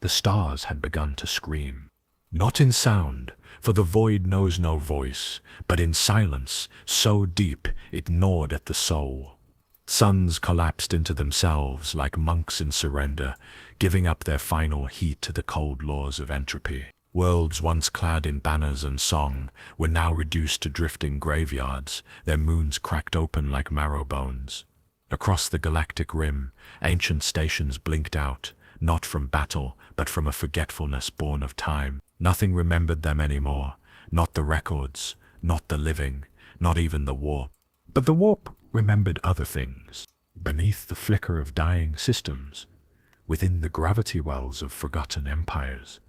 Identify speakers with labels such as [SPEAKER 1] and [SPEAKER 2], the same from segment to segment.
[SPEAKER 1] The stars had begun to scream. Not in sound, for the void knows no voice, but in silence so deep it gnawed at the soul. Suns collapsed into themselves like monks in surrender, giving up their final heat to the cold laws of entropy. Worlds once clad in banners and song were now reduced to drifting graveyards, their moons cracked open like marrow bones. Across the galactic rim, ancient stations blinked out, not from battle, but from a forgetfulness born of time. Nothing remembered them anymore, not the records, not the living, not even the warp. But the warp remembered other things. Beneath the flicker of dying systems, within the gravity wells of forgotten empires,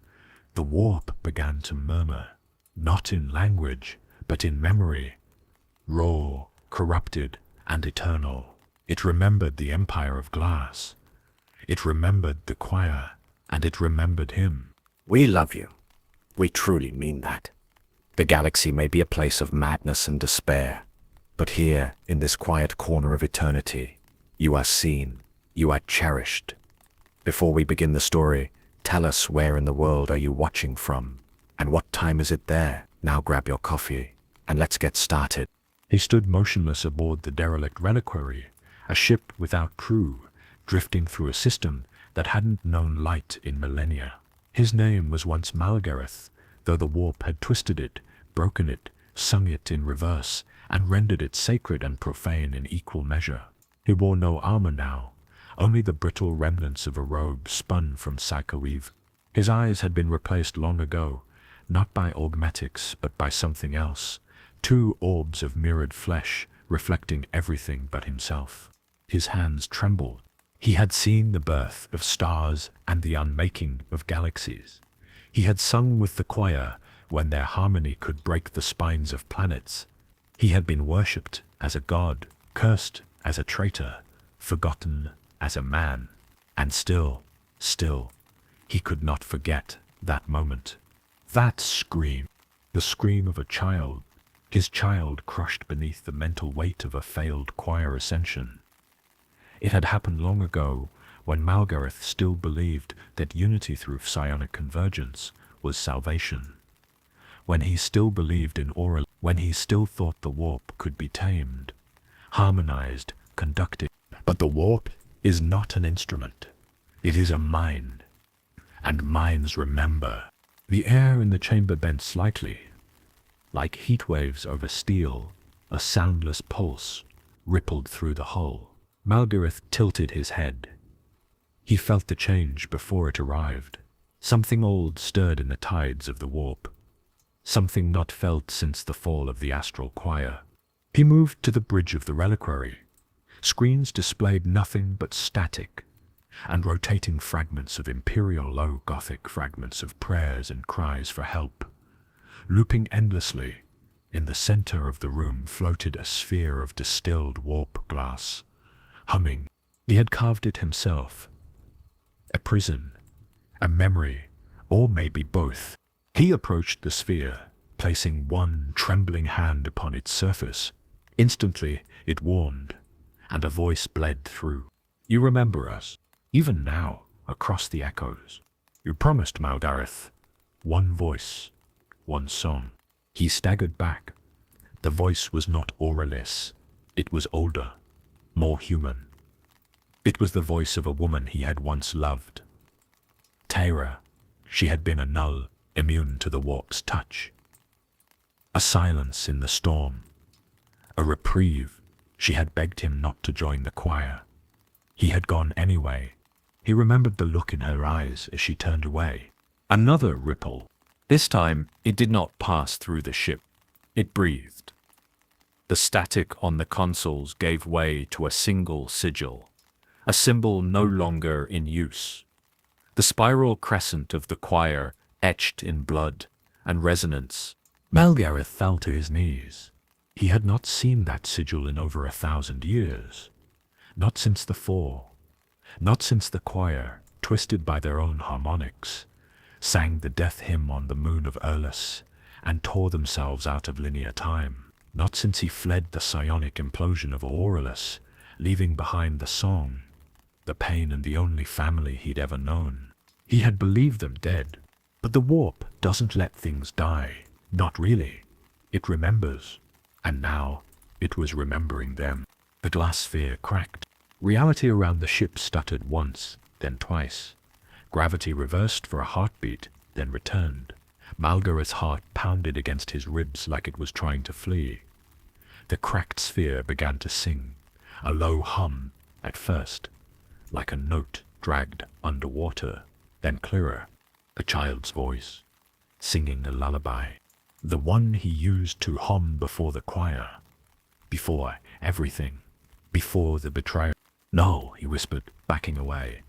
[SPEAKER 1] the warp began to murmur, not in language, but in memory. Raw, corrupted, and eternal. It remembered the empire of glass. It remembered the choir, and it remembered him.
[SPEAKER 2] We love you. We truly mean that. The galaxy may be a place of madness and despair, but here, in this quiet corner of eternity, you are seen, you are cherished. Before we begin the story, tell us where in the world are you watching from, and what time is it there? Now grab your coffee, and let's get started.
[SPEAKER 1] He stood motionless aboard the derelict reliquary, a ship without crew, drifting through a system that hadn't known light in millennia. His name was once Malgareth, though the warp had twisted it, broken it, sung it in reverse, and rendered it sacred and profane in equal measure. He wore no armor now, only the brittle remnants of a robe spun from psychoweave. His eyes had been replaced long ago, not by augmetics, but by something else, two orbs of mirrored flesh, reflecting everything but himself. His hands trembled. He had seen the birth of stars and the unmaking of galaxies. He had sung with the choir when their harmony could break the spines of planets. He had been worshipped as a god, cursed as a traitor, forgotten as a man. And still, he could not forget that moment. That scream, the scream of a child, his child crushed beneath the mental weight of a failed choir ascension. It had happened long ago, when Malgareth still believed that unity through psionic convergence was salvation. When he still believed in aura, when he still thought the warp could be tamed, harmonized, conducted. But the warp is not an instrument. It is a mind. And minds remember. The air in the chamber bent slightly. Like heat waves over steel, a soundless pulse rippled through the hull. Malgareth tilted his head. He felt the change before it arrived. Something old stirred in the tides of the warp. Something not felt since the fall of the astral choir. He moved to the bridge of the reliquary. Screens displayed nothing but static, and rotating fragments of imperial low Gothic, fragments of prayers and cries for help. Looping endlessly, in the center of the room floated a sphere of distilled warp glass. Humming. He had carved it himself. A prison, a memory, or maybe both. He approached the sphere, placing one trembling hand upon its surface. Instantly it warmed, and a voice bled through. You remember us, even now, across the echoes. You promised, Malgareth. One voice, one song. He staggered back. The voice was not auraless. It was older, more human. It was the voice of a woman he had once loved. Tara, she had been a null, immune to the warp's touch. A silence in the storm. A reprieve. She had begged him not to join the choir. He had gone anyway. He remembered the look in her eyes as she turned away. Another ripple. This time, it did not pass through the ship. It breathed. The static on the consoles gave way to a single sigil, a symbol no longer in use. The spiral crescent of the choir etched in blood and resonance. Malgareth fell to his knees. He had not seen that sigil in over 1,000 years. Not since the fall. Not since the choir, twisted by their own harmonics, sang the death hymn on the moon of Erlus and tore themselves out of linear time. Not since he fled the psionic implosion of Aurelus, leaving behind the song, the pain and the only family he'd ever known. He had believed them dead. But the warp doesn't let things die. Not really. It remembers. And now it was remembering them. The glass sphere cracked. Reality around the ship stuttered once, then twice. Gravity reversed for a heartbeat, then returned. Malgareth's heart pounded against his ribs like it was trying to flee. The cracked sphere began to sing, a low hum at first, like a note dragged underwater, then clearer, a child's voice, singing a lullaby, the one he used to hum before the choir, before everything, before the betrayal. "No," he whispered, backing away.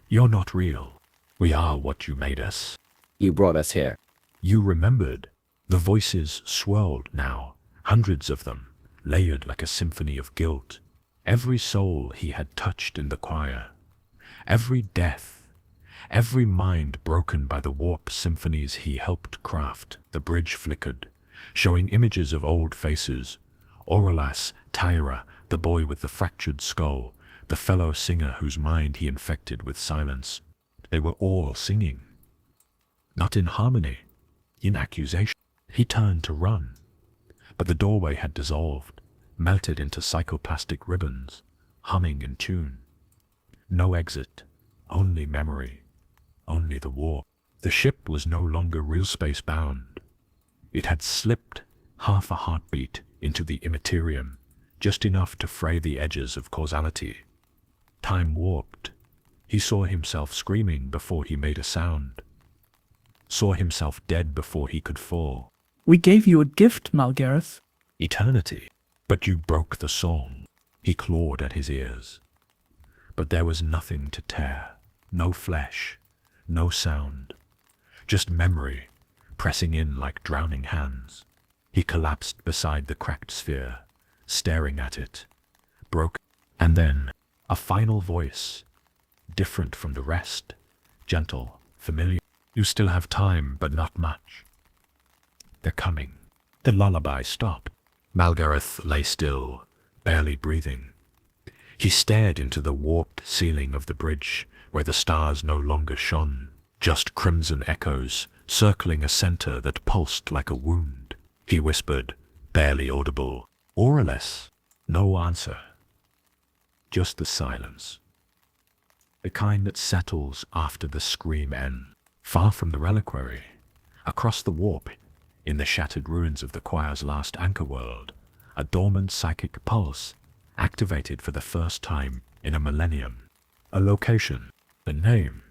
[SPEAKER 1] "You're not real. We are what you made us.
[SPEAKER 3] You brought us here.
[SPEAKER 1] You remembered." The voices swirled now, hundreds of them, layered like a symphony of guilt. Every soul he had touched in the choir, every death, every mind broken by the warp symphonies he helped craft. The bridge flickered, showing images of old faces. Aurelas, Tyra, the boy with the fractured skull, the fellow singer whose mind he infected with silence. They were all singing. Not in harmony, in accusation. He turned to run, but the doorway had dissolved, melted into psychoplastic ribbons, humming in tune. No exit, only memory, only the warp. The ship was no longer real space bound. It had slipped half a heartbeat into the Immaterium, just enough to fray the edges of causality. Time warped. He saw himself screaming before he made a sound. Saw himself dead before he could fall.
[SPEAKER 4] We gave you a gift, Malgareth.
[SPEAKER 1] Eternity. But you broke the song. He clawed at his ears. But there was nothing to tear. No flesh. No sound. Just memory, pressing in like drowning hands. He collapsed beside the cracked sphere, staring at it. Broke. And then, a final voice, different from the rest, gentle, familiar. "You still have time, but not much. They're coming." The lullaby stopped. Malgareth lay still, barely breathing. He stared into the warped ceiling of the bridge, where the stars no longer shone, just crimson echoes, circling a center that pulsed like a wound. He whispered, barely audible, "Aurelas." No answer. Just the silence. The kind that settles after the scream ends. Far from the reliquary, across the warp, in the shattered ruins of the choir's last anchor world, a dormant psychic pulse, activated for the first time in a millennium. A location, a name,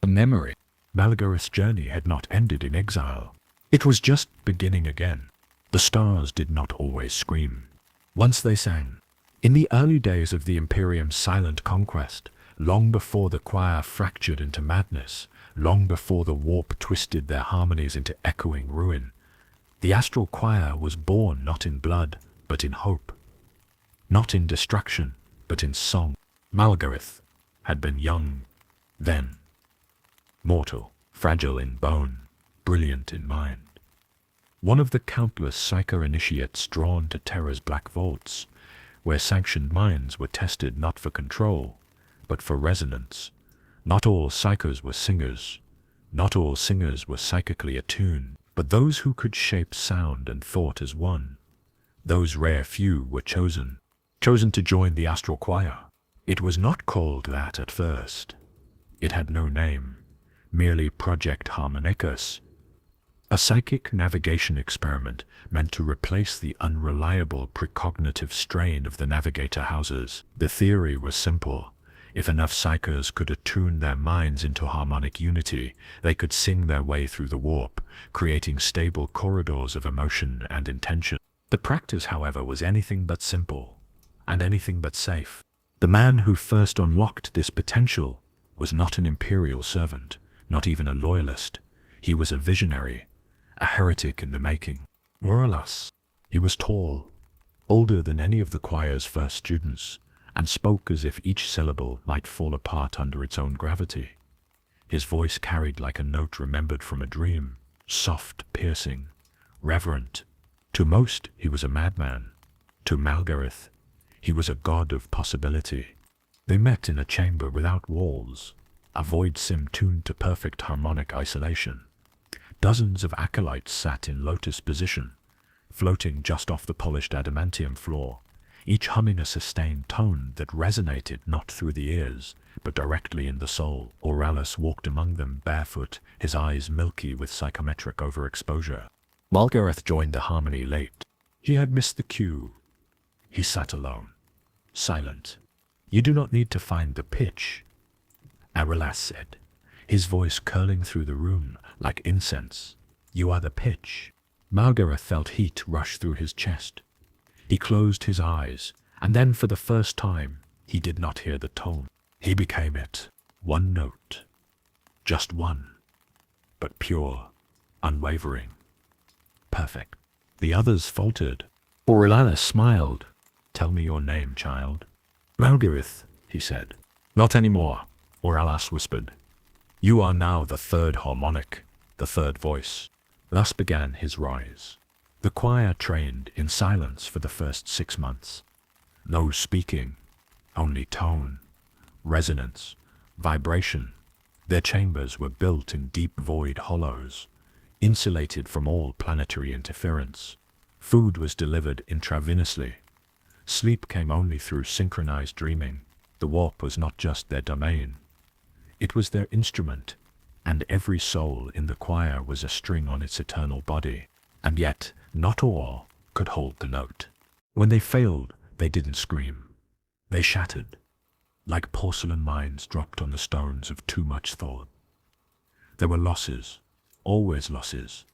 [SPEAKER 1] a memory. Malgareth's journey had not ended in exile. It was just beginning again. The stars did not always scream. Once they sang. In the early days of the Imperium's silent conquest, long before the choir fractured into madness, long before the warp twisted their harmonies into echoing ruin, the astral choir was born not in blood, but in hope. Not in destruction, but in song. Malgareth had been young then. Mortal, fragile in bone, brilliant in mind. One of the countless psycho-initiates drawn to Terra's black vaults, where sanctioned minds were tested not for control, but for resonance. Not all psychos were singers. Not all singers were psychically attuned, but those who could shape sound and thought as one. Those rare few were chosen to join the astral choir. It was not called that at first. It had no name, merely Project Harmonicus, a psychic navigation experiment meant to replace the unreliable precognitive strain of the navigator houses. The theory was simple. If enough psychers could attune their minds into harmonic unity, they could sing their way through the warp, creating stable corridors of emotion and intention. The practice, however, was anything but simple, and anything but safe. The man who first unlocked this potential was not an imperial servant, not even a loyalist. He was a visionary, a heretic in the making. Aurelas. He was tall, older than any of the choir's first students, and spoke as if each syllable might fall apart under its own gravity. His voice carried like a note remembered from a dream, soft, piercing, reverent. To most, he was a madman. To Malgareth, he was a god of possibility. They met in a chamber without walls, a void sim tuned to perfect harmonic isolation. Dozens of acolytes sat in lotus position, floating just off the polished adamantium floor, each humming a sustained tone that resonated not through the ears, but directly in the soul. Aurelius walked among them barefoot, his eyes milky with psychometric overexposure. Malgareth joined the harmony late. He had missed the cue. He sat alone, silent. "You do not need to find the pitch," Aurelius said, his voice curling through the room like incense. "You are the pitch." Malgareth felt heat rush through his chest. He closed his eyes, and then for the first time, he did not hear the tone. He became it. One note. Just one. But pure, unwavering. Perfect. The others faltered. Aurelius smiled. "Tell me your name, child." "Malgareth," he said. "Not anymore," Aurelius whispered. "You are now the third harmonic, the third voice." Thus began his rise. The choir trained in silence for the first 6 months. No speaking, only tone, resonance, vibration. Their chambers were built in deep void hollows, insulated from all planetary interference. Food was delivered intravenously. Sleep came only through synchronized dreaming. The warp was not just their domain. It was their instrument, and every soul in the choir was a string on its eternal body. And yet, not all could hold the note. When they failed, they didn't scream. They shattered, like porcelain mines dropped on the stones of too much thought. There were losses, always losses.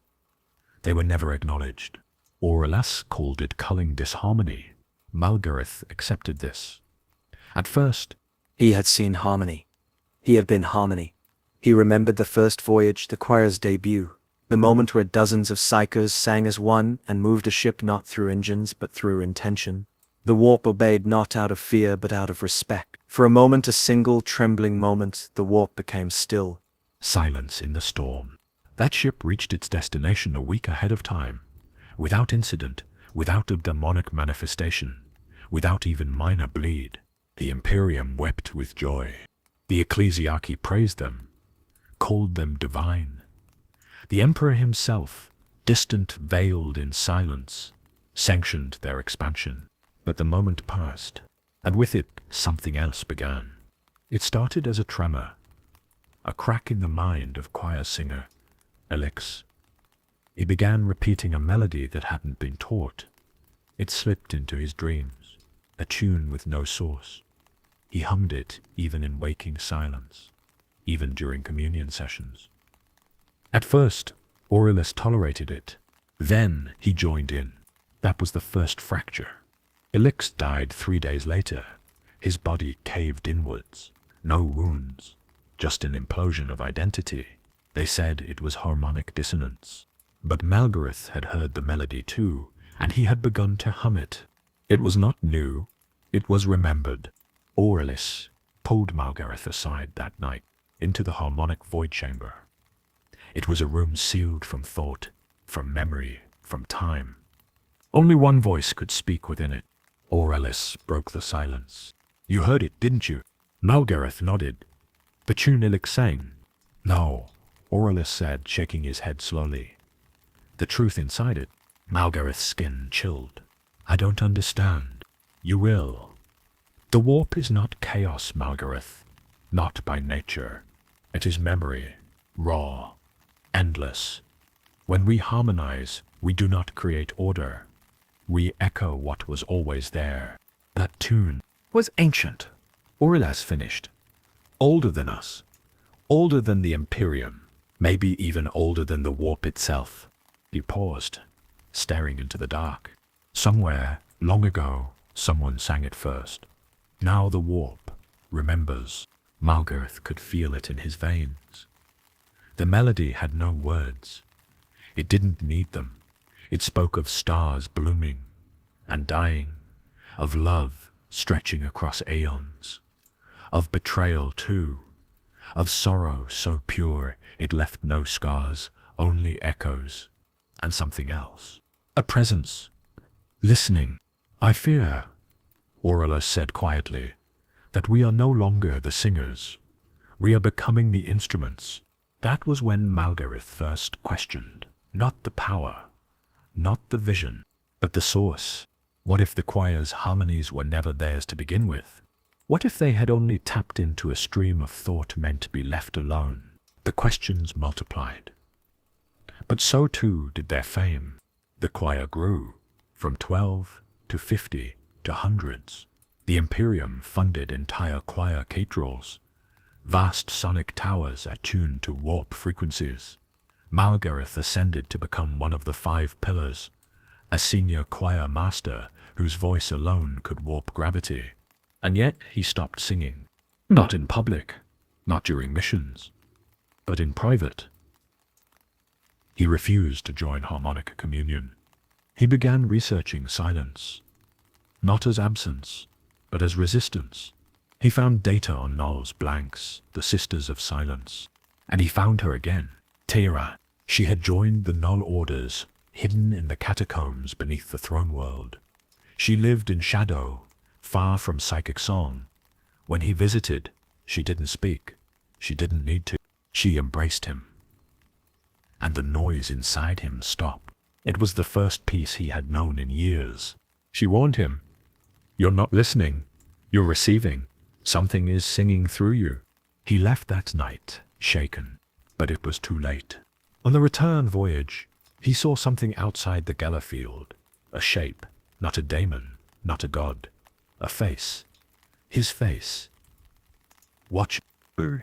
[SPEAKER 1] They were never acknowledged. Aurelius called it culling disharmony. Malgareth accepted this. At first,
[SPEAKER 3] He had seen harmony. He had been harmony. He remembered the first voyage, the choir's debut, the moment where dozens of psychers sang as one and moved a ship not through engines but through intention. The warp obeyed not out of fear but out of respect. For a moment, a single trembling moment, the warp became still.
[SPEAKER 1] silence in the storm. That ship reached its destination a week ahead of time, without incident, without a demonic manifestation, without even minor bleed. The Immaterium wept with joy. The ecclesiarchy praised them, called them divine. The emperor himself, distant, veiled in silence, sanctioned their expansion. But the moment passed, and with it something else began. It started as a tremor, a crack in the mind of choir singer Elix. He began repeating a melody that hadn't been taught. It slipped into his dreams, a tune with no source. He hummed it even in waking silence, even during communion sessions. At first, Aurelius tolerated it. Then he joined in. That was the first fracture. Elix died 3 days later. His body caved inwards. No wounds, just an implosion of identity. They said it was harmonic dissonance. But Malgareth had heard the melody too, and he had begun to hum it. It was not new, it was remembered. Aurelius pulled Malgareth aside that night into the harmonic void chamber. It was a room sealed from thought, from memory, from time. Only one voice could speak within it. Aurelius broke the silence. "You heard it, didn't you?" Malgareth nodded. "The tune Elix sang?" "No," Aurelius said, shaking his head slowly. "The truth inside it." Malgareth's skin chilled. "I don't understand." "You will. The warp is not chaos, Malgareth. Not by nature. It is memory, raw, endless. When we harmonize, we do not create order. We echo what was always there. That tune was ancient," Aurelius finished. "Older than us. Older than the Immaterium. Maybe even older than the warp itself." He paused, staring into the dark. Somewhere, long ago, someone sang it first. Now the warp remembers. Malgareth could feel it in his veins. The melody had no words. It didn't need them. It spoke of stars blooming and dying, of love stretching across aeons, of betrayal too, of sorrow so pure it left no scars, only echoes, and something else. A presence, listening. "I fear," Aurelius said quietly, "that we are no longer the singers. We are becoming the instruments. That was when Malgareth first questioned, not the power, not the vision, but the source. What if the choir's harmonies were never theirs to begin with? What if they had only tapped into a stream of thought meant to be left alone? The questions multiplied. But so too did their fame. The choir grew, from 12 to 50 to hundreds. The Imperium funded entire choir cathedrals, vast sonic towers attuned to warp frequencies. Malgareth ascended to become one of the 5 pillars, a senior choir master whose voice alone could warp gravity. And yet he stopped singing, not in public, not during missions, but in private. He refused to join harmonic communion. He began researching silence, not as absence, but as resistance. He found data on Null's blanks, the Sisters of Silence, and he found her again, Tira. She had joined the Null Orders, hidden in the catacombs beneath the throne world. She lived in shadow, far from psychic song. When he visited, she didn't speak. She didn't need to. She embraced him. And the noise inside him stopped. It was the first peace he had known in years. She warned him, "You're not listening. You're receiving. Something is singing through you." He left that night, shaken, but it was too late. On the return voyage, he saw something outside the Geller field. A shape, not a daemon, not a god. A face. His face. Watching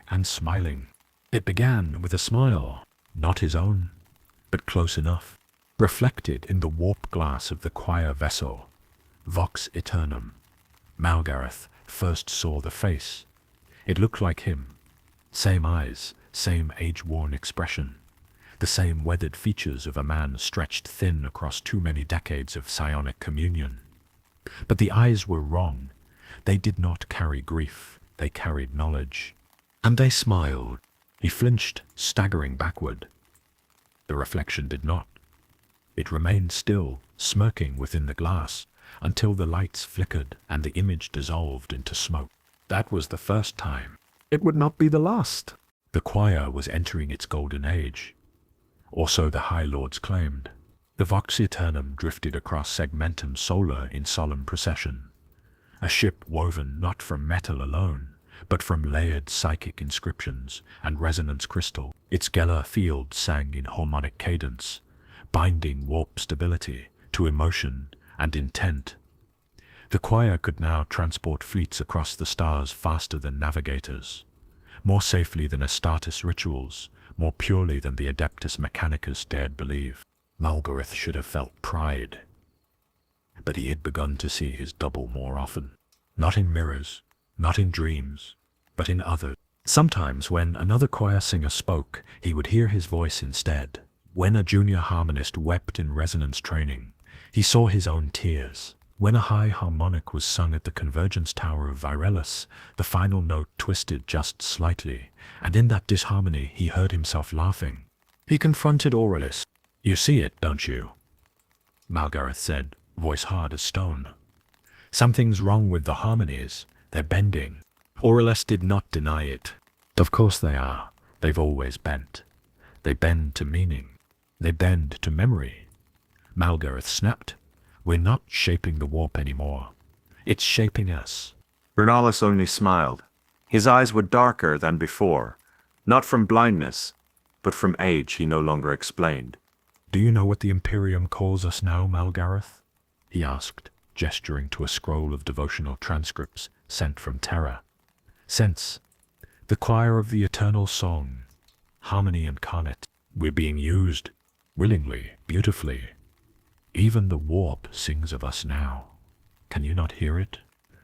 [SPEAKER 1] and smiling. It began with a smile, not his own, but close enough, reflected in the warp glass of the choir vessel. Vox Aeternum. Malgareth first saw the face. It looked like him. Same eyes, same age-worn expression. The same weathered features of a man stretched thin across too many decades of psionic communion. But the eyes were wrong. They did not carry grief. They carried knowledge. And they smiled. He flinched, staggering backward. The reflection did not. It remained still, smirking within the glass, until the lights flickered and the image dissolved into smoke. That was the first time. It would not be the last. The choir was entering its golden age. Or so the High Lords claimed. The Vox Aeternum drifted across Segmentum Solar in solemn procession. A ship woven not from metal alone, but from layered psychic inscriptions and resonance crystal. Its Geller field sang in harmonic cadence, binding warp stability to emotion and intent. The choir could now transport fleets across the stars faster than navigators, more safely than Astartes rituals, more purely than the Adeptus Mechanicus dared believe. Malgareth should have felt pride. But he had begun to see his double more often. Not in mirrors, not in dreams, but in others. Sometimes when another choir singer spoke, he would hear his voice instead. When a junior harmonist wept in resonance training, he saw his own tears. When a high harmonic was sung at the convergence tower of Virellus, the final note twisted just slightly, and in that disharmony he heard himself laughing. He confronted Aurelius. "You see it, don't you?" Malgareth said, voice hard as stone. "Something's wrong with the harmonies. They're bending." Aurelius did not deny it. Of course they are. They've always bent. They bend to meaning. They bend to memory. Malgareth snapped. "We're not shaping the warp anymore. It's shaping us."
[SPEAKER 5] Bernalis only smiled. His eyes were darker than before, not from blindness, but from age, he no longer explained.
[SPEAKER 1] "Do you know what the Imperium calls us now, Malgareth?" he asked, gesturing to a scroll of devotional transcripts sent from Terra. "Sense, the choir of the eternal song, harmony incarnate. We're being used, willingly, beautifully. Even the warp sings of us now. Can you not hear it?"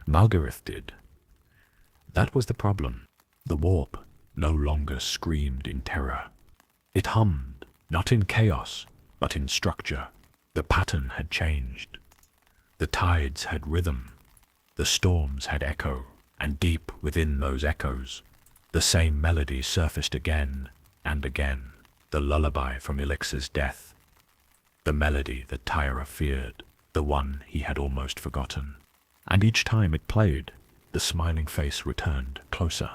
[SPEAKER 1] Malgareth did. That was the problem. The warp no longer screamed in terror. It hummed, not in chaos, but in structure. The pattern had changed. The tides had rhythm. The storms had echo, and deep within those echoes, the same melody surfaced again and again, the lullaby from Elixir's death. The melody that Tyra feared, the one he had almost forgotten. And each time it played, the smiling face returned closer.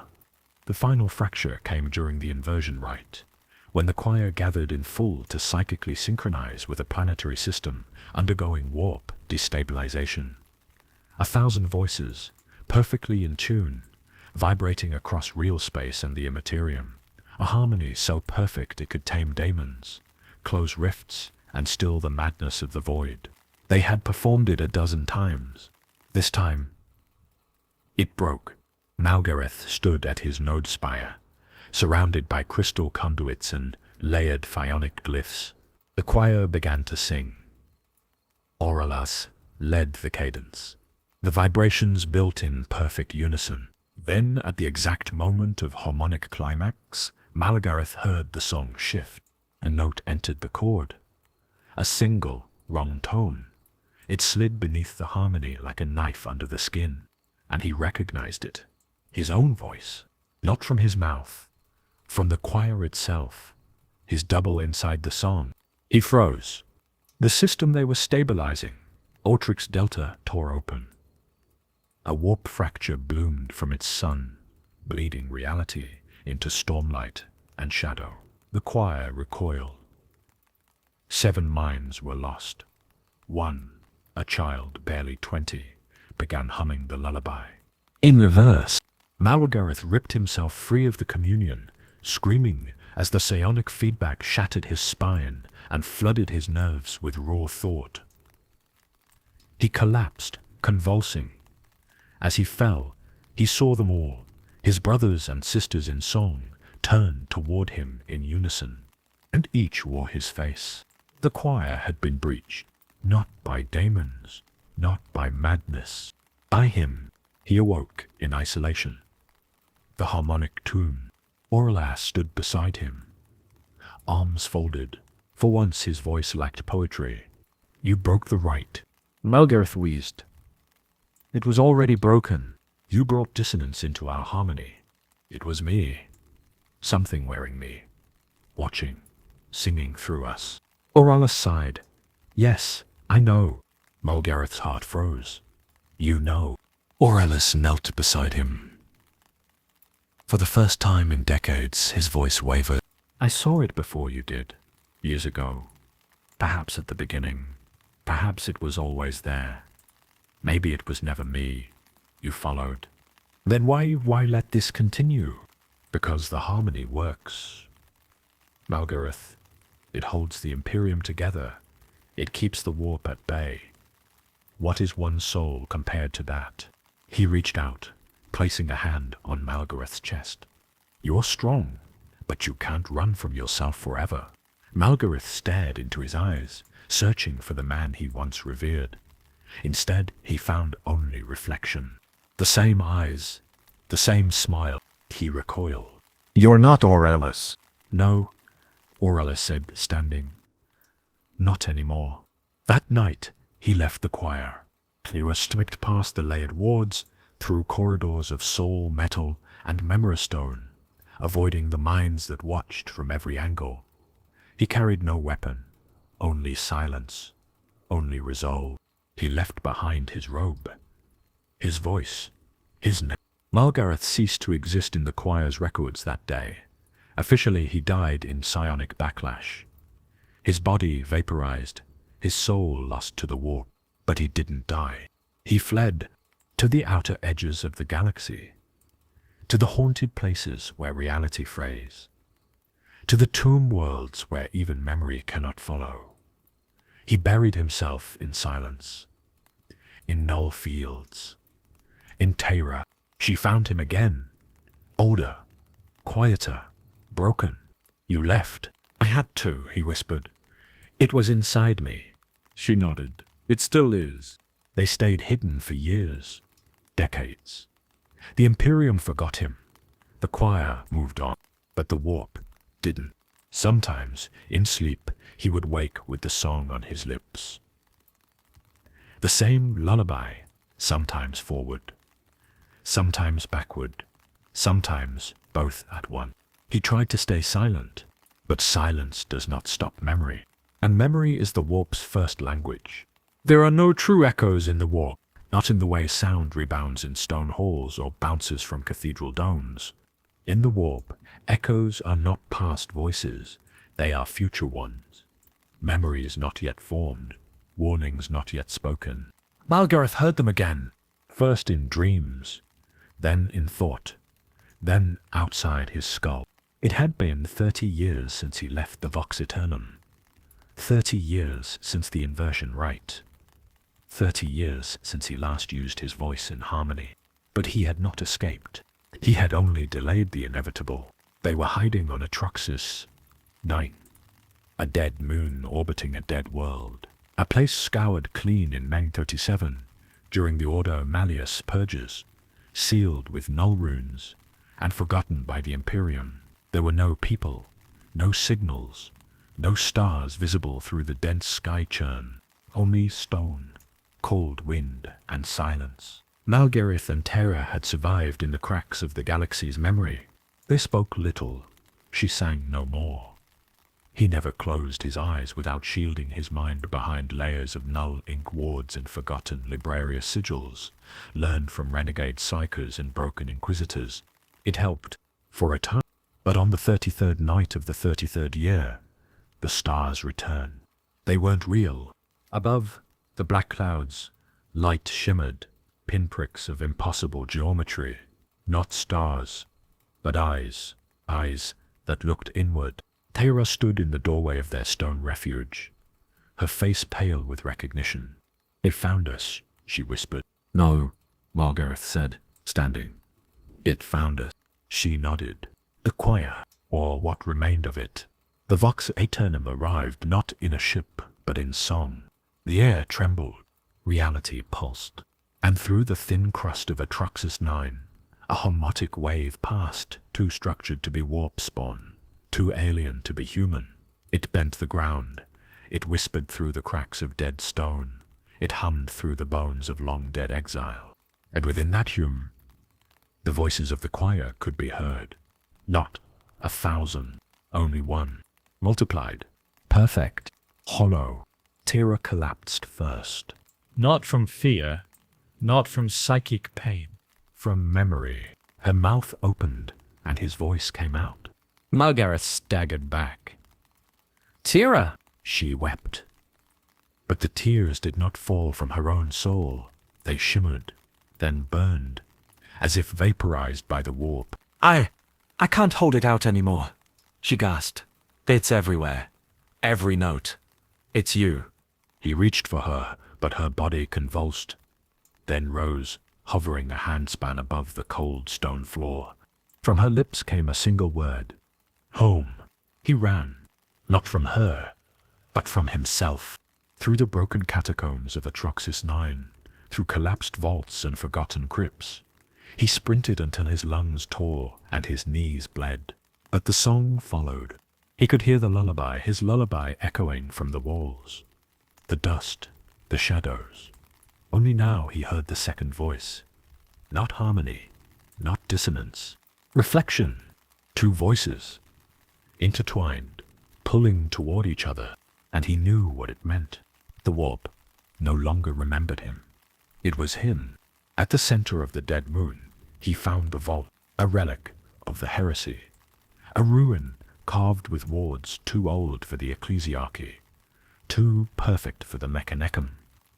[SPEAKER 1] The final fracture came during the inversion rite, when the choir gathered in full to psychically synchronize with a planetary system undergoing warp destabilization. 1,000 voices, perfectly in tune, vibrating across real space and the Immaterium, a harmony so perfect it could tame daemons, close rifts, and still the madness of the void. They had performed it a dozen times. This time, it broke. Malgareth stood at his node spire, surrounded by crystal conduits and layered psionic glyphs. The choir began to sing. Auralas led the cadence. The vibrations built in perfect unison. Then, at the exact moment of harmonic climax, Malgareth heard the song shift. A note entered the chord. A single, wrong tone. It slid beneath the harmony like a knife under the skin, and he recognized it. His own voice, not from his mouth, from the choir itself, his double inside the song. He froze. The system they were stabilizing, Ultrix Delta, tore open. A warp fracture bloomed from its sun, bleeding reality into stormlight and shadow. The choir recoiled. 7 minds were lost. One, a child barely 20, began humming the lullaby. In reverse, Malgareth ripped himself free of the communion, screaming as the psionic feedback shattered his spine and flooded his nerves with raw thought. He collapsed, convulsing. As he fell, he saw them all, his brothers and sisters in song, turn toward him in unison, and each wore his face. The choir had been breached, not by daemons, not by madness, by him. He awoke in isolation. The harmonic tune. Auralas stood beside him, arms folded. For once his voice lacked poetry. You broke the rite. Malgareth wheezed. It was already broken. You brought dissonance into our harmony. It was me. Something wearing me. Watching. Singing through us. Auralas sighed. Yes, I know. Malgareth's heart froze. You know. Auralas knelt beside him. For the first time in decades, his voice wavered. I saw it before you did. Years ago. Perhaps at the beginning. Perhaps it was always there. Maybe it was never me. You followed. Then why let this continue? Because the harmony works. Malgareth, it holds the Imperium together. It keeps the warp at bay. What is one soul compared to that? He reached out, placing a hand on Malgareth's chest. You're strong, but you can't run from yourself forever. Malgareth stared into his eyes, searching for the man he once revered. Instead, he found only reflection. The same eyes, the same smile. He recoiled.
[SPEAKER 2] You're not Auralas.
[SPEAKER 1] No, Auralas said, standing. Not anymore. That night, he left the choir. He was slipped past the layered wards, through corridors of soul, metal, and memoristone, avoiding the minds that watched from every angle. He carried no weapon, only silence, only resolve. He left behind his robe, his voice, his name. Malgareth ceased to exist in the choir's records that day. Officially, he died in psionic backlash. His body vaporized, his soul lost to the warp. But he didn't die. He fled to the outer edges of the galaxy, to the haunted places where reality frays, to the tomb worlds where even memory cannot follow. He buried himself in silence, in null fields. In Terra, she found him again, older, quieter, broken. You left. I had to, he whispered. It was inside me. She nodded. It still is. They stayed hidden for years, decades. The Imperium forgot him. The choir moved on, but the warp didn't. Sometimes, in sleep, he would wake with the song on his lips. The same lullaby, sometimes forward, sometimes backward, sometimes both at once. He tried to stay silent, but silence does not stop memory. And memory is the warp's first language. There are no true echoes in the warp, not in the way sound rebounds in stone halls or bounces from cathedral domes. In the warp, echoes are not past voices, they are future ones. Memories not yet formed, warnings not yet spoken. Malgareth heard them again, first in dreams, then in thought, then outside his skull. It had been 30 years since he left the Vox Aeternum. 30 years since the inversion rite. 30 years since he last used his voice in harmony. But he had not escaped. He had only delayed the inevitable. They were hiding on Atroxis 9, a dead moon orbiting a dead world, a place scoured clean in May 37 during the Ordo Malleus purges, sealed with null runes, and forgotten by the Immaterium. There were no people, no signals, no stars visible through the dense sky churn, only stone, cold wind, and silence. Malgareth and Terra had survived in the cracks of the galaxy's memory. They spoke little. She sang no more. He never closed his eyes without shielding his mind behind layers of null ink wards and forgotten Libraria sigils, learned from renegade psychers and broken inquisitors. It helped, for a time. But on the 33rd night of the 33rd year, the stars returned. They weren't real. Above, the black clouds, light shimmered, pinpricks of impossible geometry. Not stars, but eyes that looked inward. Terra stood in the doorway of their stone refuge, her face pale with recognition. "They found us," she whispered. "No," Malgareth said, standing. "It found us." She nodded. The choir, or what remained of it. The Vox Aeternum arrived not in a ship, but in song. The air trembled, reality pulsed, and through the thin crust of Atroxis 9, a homotic wave passed, too structured to be warp spawn, too alien to be human. It bent the ground, it whispered through the cracks of dead stone, it hummed through the bones of long-dead exile. And within that hum, the voices of the choir could be heard. Not 1,000, only one. Multiplied. Perfect. Hollow. Terra collapsed first.
[SPEAKER 4] Not from fear, not from psychic pain.
[SPEAKER 1] From memory. Her mouth opened, and his voice came out. Malgareth staggered back. "Terra!" she wept. But the tears did not fall from her own soul. They shimmered, then burned, as if vaporized by the warp.
[SPEAKER 3] I can't hold it out anymore," she gasped. "It's everywhere. Every note. It's you."
[SPEAKER 1] He reached for her, but her body convulsed, then rose, hovering a handspan above the cold stone floor. From her lips came a single word. Home. He ran, not from her, but from himself, through the broken catacombs of Atroxis 9, through collapsed vaults and forgotten crypts. He sprinted until his lungs tore and his knees bled. But the song followed. He could hear the lullaby, his lullaby echoing from the walls. The dust, the shadows. Only now he heard the second voice. Not harmony, not dissonance. Reflection. Two voices, intertwined, pulling toward each other, and he knew what it meant. The warp no longer remembered him. It was him. At the center of the dead moon, he found the vault, a relic of the heresy, a ruin carved with wards too old for the ecclesiarchy, too perfect for the mechanicum,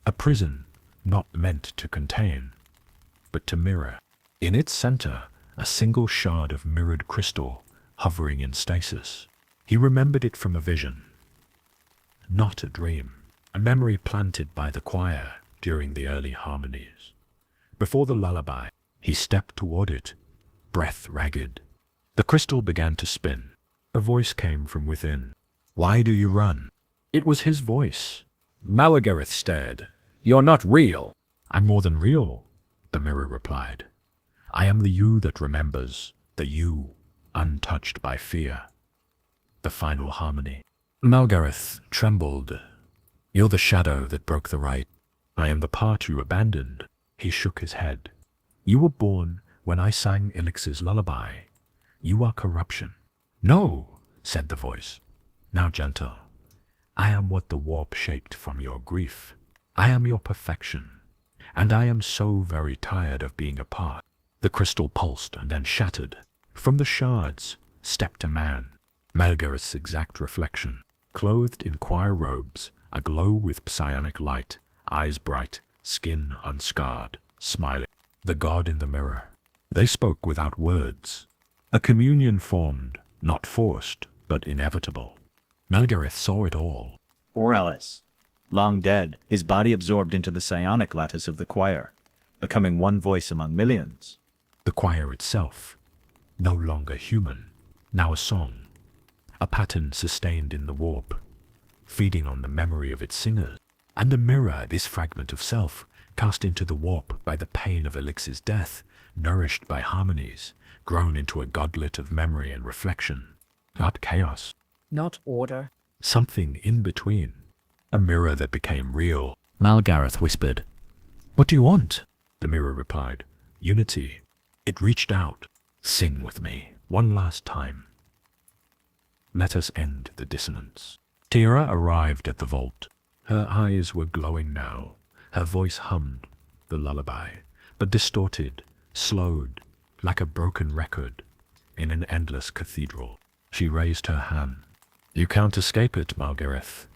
[SPEAKER 1] a prison not meant to contain, but to mirror. In its center, a single shard of mirrored crystal hovering in stasis. He remembered it from a vision, not a dream, a memory planted by the choir during the early harmonies. Before the lullaby, he stepped toward it, breath ragged. The crystal began to spin. A voice came from within. "Why do you run?" It was his voice. Malgareth stared. "You're not real." "I'm more than real," the mirror replied. "I am the you that remembers, the you untouched by fear." The final harmony. Malgareth trembled. "You're the shadow that broke the rite. I am the part you abandoned." He shook his head. "You were born when I sang Elixir's lullaby. You are corruption." "No," said the voice, now gentle. "I am what the warp shaped from your grief. I am your perfection, and I am so very tired of being apart." The crystal pulsed and then shattered. From the shards stepped a man, Malgareth's exact reflection, clothed in choir robes, aglow with psionic light, eyes bright, skin unscarred, smiling. The god in the mirror. They spoke without words. A communion formed, not forced, but inevitable. Malgareth saw it all.
[SPEAKER 6] Borealis, long dead, his body absorbed into the psionic lattice of the choir, becoming one voice among millions.
[SPEAKER 1] The choir itself, no longer human, now a song, a pattern sustained in the warp, feeding on the memory of its singers, and the mirror, this fragment of self, cast into the warp by the pain of Elixir's death, nourished by harmonies, grown into a godlet of memory and reflection. Not chaos,
[SPEAKER 7] Not order.
[SPEAKER 1] something in between. A mirror that became real. Malgareth whispered, "What do you want?" The mirror replied, "Unity." It reached out. "Sing with me, one last time. Let us end the dissonance." Tira arrived at the vault. Her eyes were glowing now. Her voice hummed the lullaby, but distorted, slowed, like a broken record in an endless cathedral. She raised her hand. "You can't escape it, Malgareth.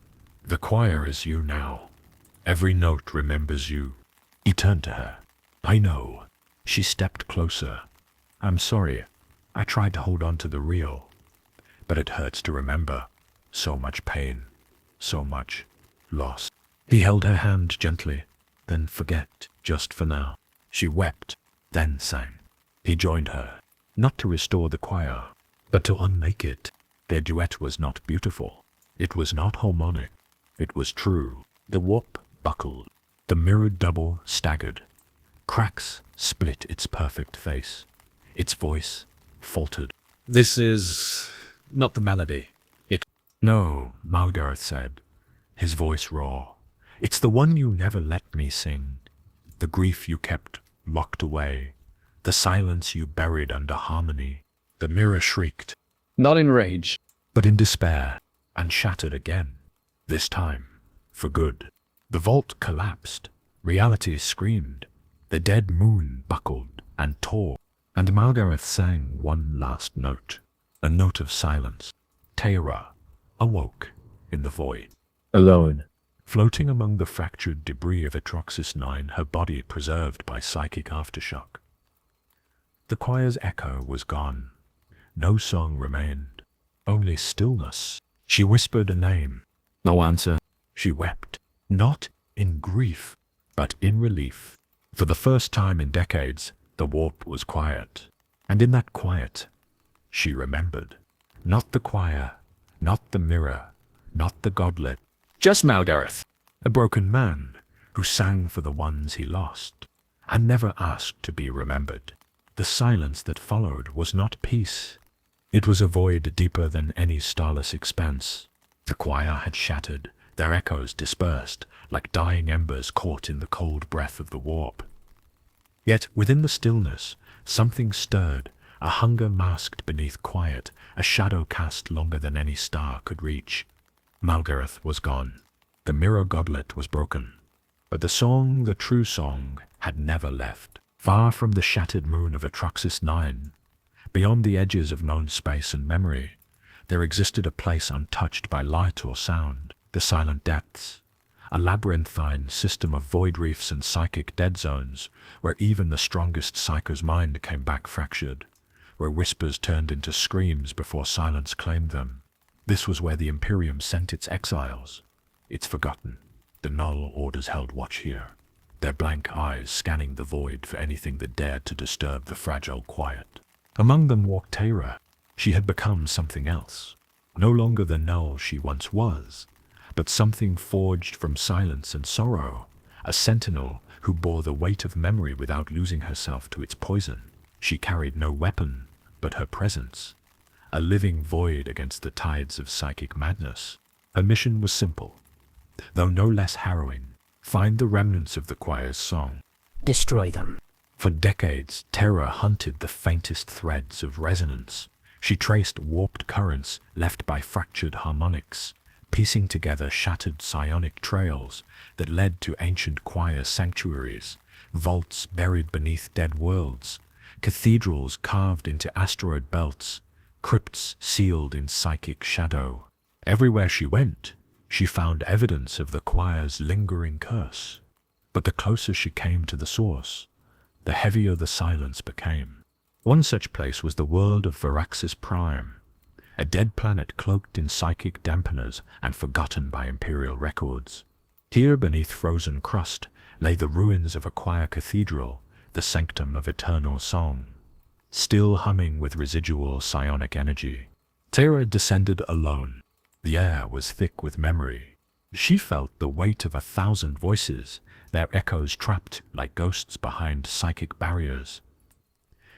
[SPEAKER 1] The choir is you now. Every note remembers you." He turned to her. "I know." She stepped closer. "I'm sorry. I tried to hold on to the real, but it hurts to remember. So much pain, so much loss." He held her hand gently. "Then forget, just for now." She wept, then sang. He joined her, not to restore the choir, but to unmake it. Their duet was not beautiful. It was not harmonic. It was true. The warp buckled. The mirrored double staggered. Cracks split its perfect face. Its voice faltered. "This is not the melody. No," Malgareth said, his voice raw. "It's the one you never let me sing. The grief you kept locked away. The silence you buried under harmony." The mirror shrieked,
[SPEAKER 8] Not in rage.
[SPEAKER 1] but in despair, and shattered again. This time, for good. The vault collapsed. Reality screamed. The dead moon buckled and tore. And Malgareth sang one last note. A note of silence. Teyra awoke in the void.
[SPEAKER 8] Alone.
[SPEAKER 1] Floating among the fractured debris of Atroxis 9, her body preserved by psychic aftershock. The choir's echo was gone. No song remained. Only stillness. She whispered a name. No answer. She wept. Not in grief, but in relief. For the first time in decades, the warp was quiet. And in that quiet, she remembered. Not the choir, not the mirror, not the goblet. Just Malgareth, a broken man who sang for the ones he lost, and never asked to be remembered. The silence that followed was not peace. It was a void deeper than any starless expanse. The choir had shattered, their echoes dispersed, like dying embers caught in the cold breath of the warp. Yet within the stillness, something stirred, a hunger masked beneath quiet, a shadow cast longer than any star could reach. Malgareth was gone. The mirror goblet was broken. But the song, the true song, had never left. Far from the shattered moon of Atroxis 9, beyond the edges of known space and memory, there existed a place untouched by light or sound, the silent depths, a labyrinthine system of void reefs and psychic dead zones, where even the strongest psycher's mind came back fractured, where whispers turned into screams before silence claimed them. This was where the Immaterium sent its exiles, its forgotten. The null orders held watch here, their blank eyes scanning the void for anything that dared to disturb the fragile quiet. Among them walked Teyra. She had become something else, no longer the null she once was, but something forged from silence and sorrow, a sentinel who bore the weight of memory without losing herself to its poison. She carried no weapon but her presence, a living void against the tides of psychic madness. Her mission was simple, though no less harrowing. Find the remnants of the choir's song.
[SPEAKER 7] Destroy them.
[SPEAKER 1] For decades, Terror hunted the faintest threads of resonance. She traced warped currents left by fractured harmonics, piecing together shattered psionic trails that led to ancient choir sanctuaries, vaults buried beneath dead worlds, cathedrals carved into asteroid belts, crypts sealed in psychic shadow. Everywhere she went, she found evidence of the choir's lingering curse. But the closer she came to the source, the heavier the silence became. One such place was the world of Varaxis Prime, a dead planet cloaked in psychic dampeners and forgotten by Imperial records. Here beneath frozen crust lay the ruins of a choir cathedral, the sanctum of eternal song, still humming with residual psionic energy. Tara descended alone. The air was thick with memory. She felt the weight of 1,000 voices, their echoes trapped like ghosts behind psychic barriers.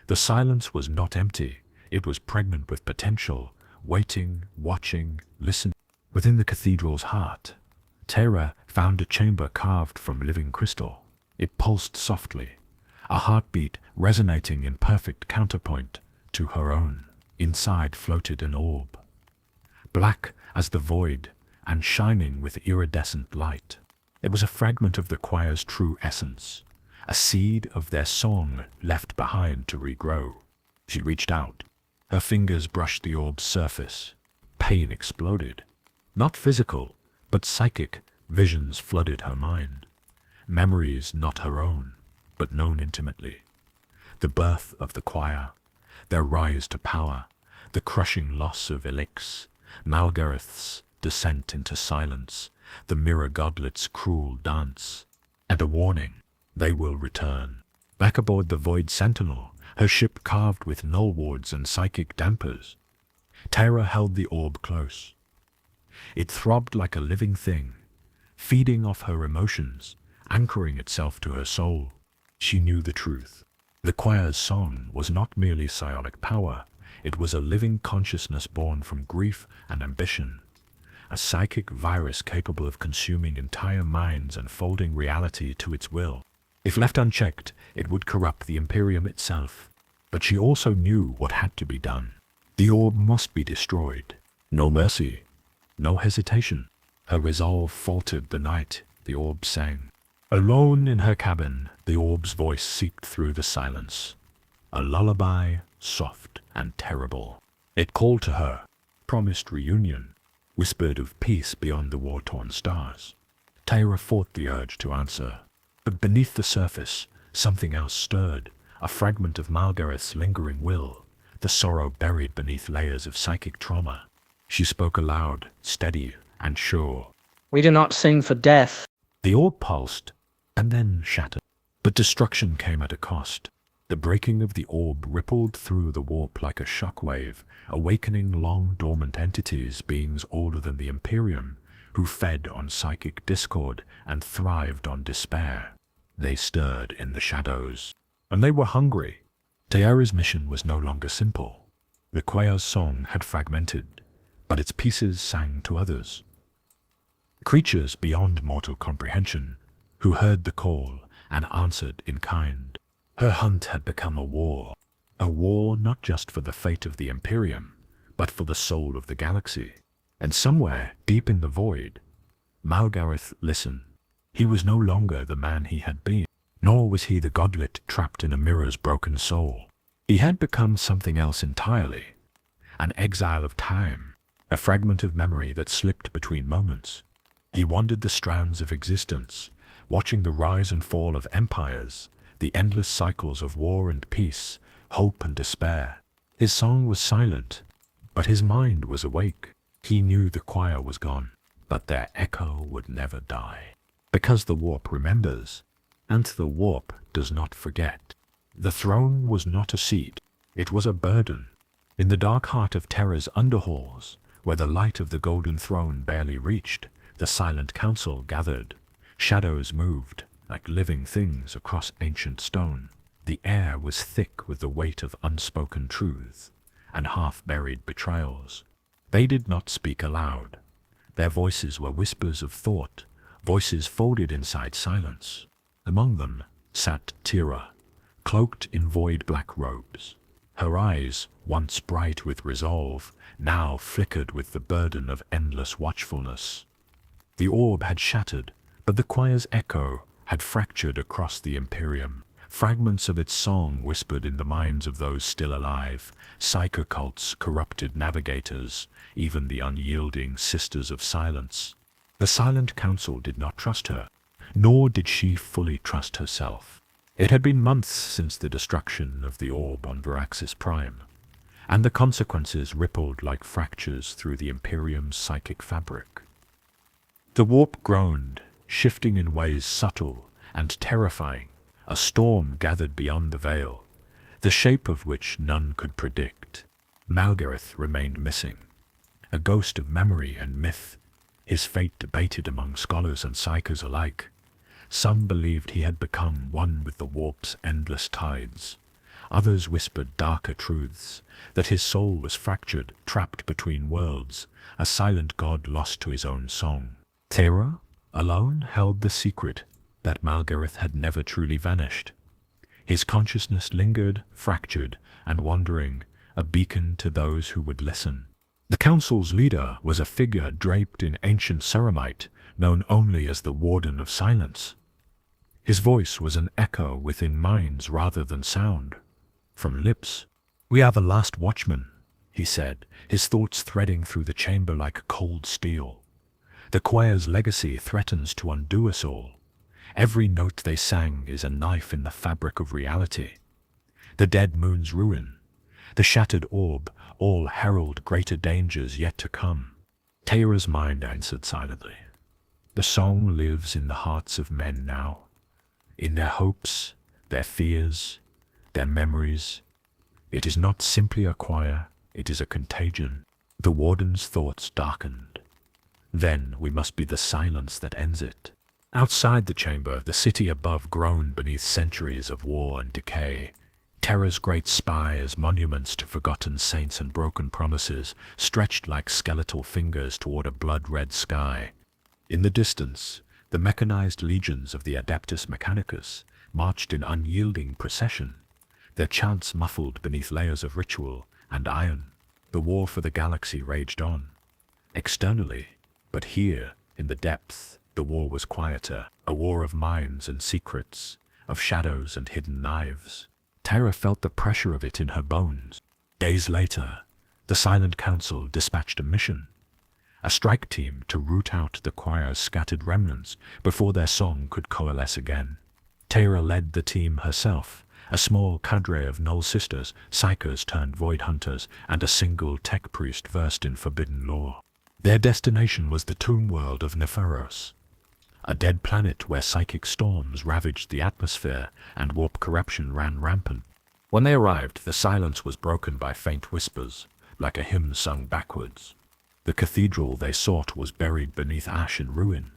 [SPEAKER 1] The silence was not empty, it was pregnant with potential, waiting, watching, listening. Within the cathedral's heart, Tara found a chamber carved from living crystal. It pulsed softly, a heartbeat resonating in perfect counterpoint to her own. Inside floated an orb, black as the void and shining with iridescent light. It was a fragment of the choir's true essence, a seed of their song left behind to regrow. She reached out. Her fingers brushed the orb's surface. Pain exploded. Not physical, but psychic visions flooded her mind. Memories not her own, but known intimately. The birth of the choir, their rise to power, the crushing loss of Elix, Malgareth's descent into silence, the mirror godlet's cruel dance, and a warning: they will return. Back aboard the Void Sentinel, her ship carved with null wards and psychic dampers, Tara held the orb close. It throbbed like a living thing, feeding off her emotions, anchoring itself to her soul. She knew the truth. The choir's song was not merely psionic power, it was a living consciousness born from grief and ambition, a psychic virus capable of consuming entire minds and folding reality to its will. If left unchecked, it would corrupt the Imperium itself. But she also knew what had to be done. The orb must be destroyed. No mercy, no hesitation. Her resolve faltered the night the orb sang. Alone in her cabin, the orb's voice seeped through the silence. A lullaby, soft and terrible. It called to her, promised reunion, whispered of peace beyond the war-torn stars. Tara fought the urge to answer. But beneath the surface, something else stirred, a fragment of Malgareth's lingering will, the sorrow buried beneath layers of psychic trauma. She spoke aloud, steady and sure.
[SPEAKER 7] We do not sing for death.
[SPEAKER 1] The orb pulsed, and then shattered. But destruction came at a cost. The breaking of the orb rippled through the warp like a shockwave, awakening long-dormant entities, beings older than the Imperium, who fed on psychic discord and thrived on despair. They stirred in the shadows, and they were hungry. Tara's mission was no longer simple. The choir's song had fragmented, but its pieces sang to others. Creatures beyond mortal comprehension, who heard the call and answered in kind. Her hunt had become a war not just for the fate of the Imperium, but for the soul of the galaxy. And somewhere, deep in the void, Malgareth listened. He was no longer the man he had been, nor was he the godlet trapped in a mirror's broken soul. He had become something else entirely, an exile of time, a fragment of memory that slipped between moments. He wandered the strands of existence, watching the rise and fall of empires, the endless cycles of war and peace, hope and despair. His song was silent, but his mind was awake. He knew the choir was gone, but their echo would never die. Because the warp remembers, and the warp does not forget. The throne was not a seat, it was a burden. In the dark heart of Terra's underhalls, where the light of the golden throne barely reached, the silent council gathered. Shadows moved, like living things across ancient stone. The air was thick with the weight of unspoken truths, and half-buried betrayals. They did not speak aloud. Their voices were whispers of thought, voices folded inside silence. Among them sat Tira, cloaked in void black robes. Her eyes, once bright with resolve, now flickered with the burden of endless watchfulness. The orb had shattered, but the choir's echo had fractured across the Imperium, Fragments of its song whispered in the minds of those still alive, psychocults, corrupted navigators, even the unyielding Sisters of Silence. The Silent Council did not trust her, nor did she fully trust herself. It had been months since the destruction of the orb on Veraxis Prime, and the consequences rippled like fractures through the Imperium's psychic fabric. The warp groaned, shifting in ways subtle and terrifying. A storm gathered beyond the veil, the shape of which none could predict. Malgareth remained missing, a ghost of memory and myth, his fate debated among scholars and psychers alike. Some believed he had become one with the warp's endless tides. Others whispered darker truths, that his soul was fractured, trapped between worlds, a silent god lost to his own song. Terra, alone, held the secret that Malgareth had never truly vanished. His consciousness lingered, fractured and wandering, a beacon to those who would listen. The council's leader was a figure draped in ancient ceramite, known only as the Warden of Silence. His voice was an echo within minds rather than sound. From lips, "We are the last watchmen," he said, his thoughts threading through the chamber like cold steel. "The choir's legacy threatens to undo us all. Every note they sang is a knife in the fabric of reality. The dead moon's ruin, the shattered orb, all herald greater dangers yet to come." Terra's mind answered silently. The song lives in the hearts of men now, in their hopes, their fears, their memories. It is not simply a choir, it is a contagion. The warden's thoughts darkened. Then we must be the silence that ends it. Outside the chamber, the city above groaned beneath centuries of war and decay. Terra's great spires, monuments to forgotten saints and broken promises, stretched like skeletal fingers toward a blood-red sky. In the distance, the mechanized legions of the Adeptus Mechanicus marched in unyielding procession, their chants muffled beneath layers of ritual and iron. The war for the galaxy raged on. Externally, but here, in the depth, the war was quieter, a war of minds and secrets, of shadows and hidden knives. Terra felt the pressure of it in her bones. Days later, the Silent Council dispatched a mission, a strike team to root out the choir's scattered remnants before their song could coalesce again. Terra led the team herself, a small cadre of Null Sisters, psychers turned void hunters, and a single tech priest versed in forbidden lore. Their destination was the tomb world of Nepharos, a dead planet where psychic storms ravaged the atmosphere and warp corruption ran rampant. When they arrived, the silence was broken by faint whispers, like a hymn sung backwards. The cathedral they sought was buried beneath ash and ruin.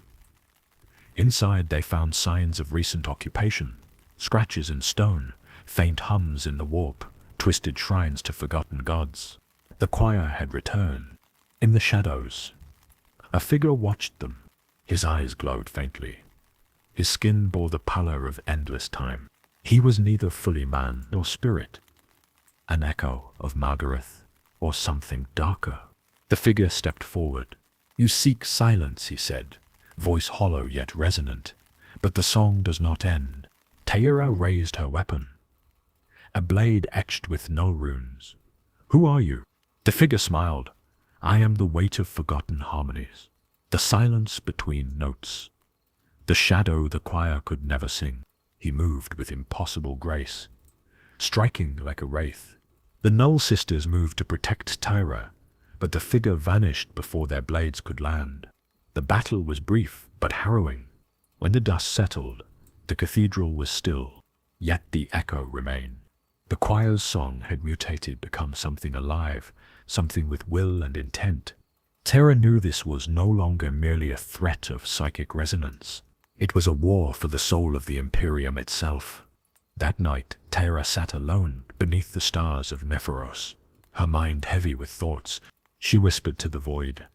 [SPEAKER 1] Inside they found signs of recent occupation, scratches in stone, faint hums in the warp, twisted shrines to forgotten gods. The choir had returned. In the shadows, a figure watched them. His eyes glowed faintly. His skin bore the pallor of endless time. He was neither fully man nor spirit, an echo of Malgareth or something darker. The figure stepped forward. "You seek silence," he said, voice hollow yet resonant, "but the song does not end." Terra raised her weapon, a blade etched with no runes. "Who are you?" The figure smiled. "I am the weight of forgotten harmonies, the silence between notes, the shadow the choir could never sing." He moved with impossible grace, striking like a wraith. The Null Sisters moved to protect Terra, but the figure vanished before their blades could land. The battle was brief but harrowing. When the dust settled, the cathedral was still, yet the echo remained. The choir's song had mutated, become something alive, something with will and intent. Terra knew this was no longer merely a threat of psychic resonance. It was a war for the soul of the Imperium itself. That night, Terra sat alone beneath the stars of Nepharos, her mind heavy with thoughts. She whispered to the void,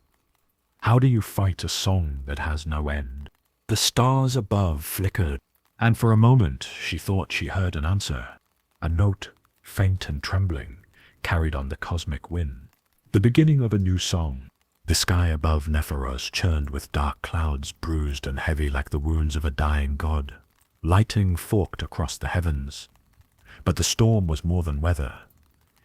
[SPEAKER 1] "How do you fight a song that has no end?" The stars above flickered, and for a moment she thought she heard an answer, a note, faint and trembling, carried on the cosmic wind. The beginning of a new song. The sky above Nepharos churned with dark clouds, bruised and heavy like the wounds of a dying god. Lightning forked across the heavens. But the storm was more than weather.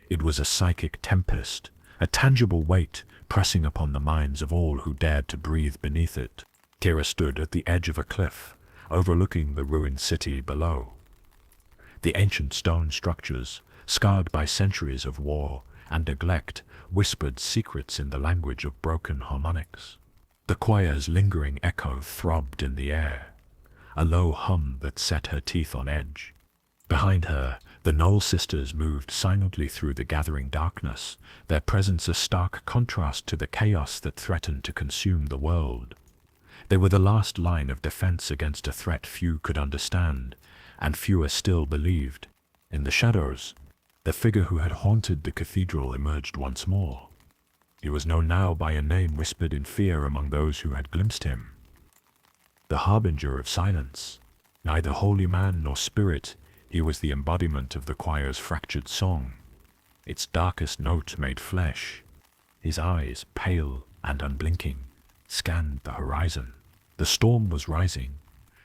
[SPEAKER 1] It was a psychic tempest, a tangible weight pressing upon the minds of all who dared to breathe beneath it. Tira stood at the edge of a cliff, overlooking the ruined city below. The ancient stone structures, scarred by centuries of war and neglect, whispered secrets in the language of broken harmonics. The choir's lingering echo throbbed in the air, a low hum that set her teeth on edge. Behind her, the Knoll sisters moved silently through the gathering darkness, their presence a stark contrast to the chaos that threatened to consume the world. They were the last line of defense against a threat few could understand, and fewer still believed. In the shadows, the figure who had haunted the cathedral emerged once more. He was known now by a name whispered in fear among those who had glimpsed him. The Harbinger of Silence. Neither holy man nor spirit, he was the embodiment of the choir's fractured song. Its darkest note made flesh. His eyes, pale and unblinking, scanned the horizon. The storm was rising,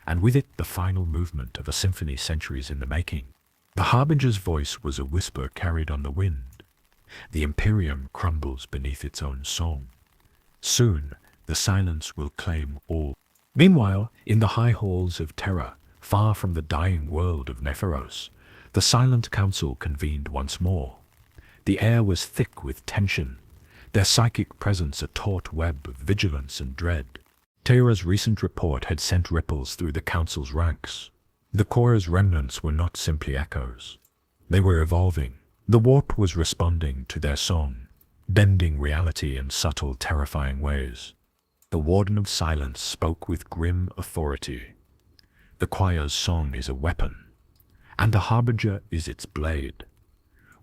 [SPEAKER 1] and with it the final movement of a symphony centuries in the making. The Harbinger's voice was a whisper carried on the wind. The Imperium crumbles beneath its own song. Soon the silence will claim all. Meanwhile, in the high halls of Terra, far from the dying world of Nephiros, the silent council convened once more. The air was thick with tension, their psychic presence a taut web of vigilance and dread. Terra's recent report had sent ripples through the council's ranks. The choir's remnants were not simply echoes. They were evolving. The warp was responding to their song, bending reality in subtle, terrifying ways. The Warden of Silence spoke with grim authority. The choir's song is a weapon, and the Harbinger is its blade.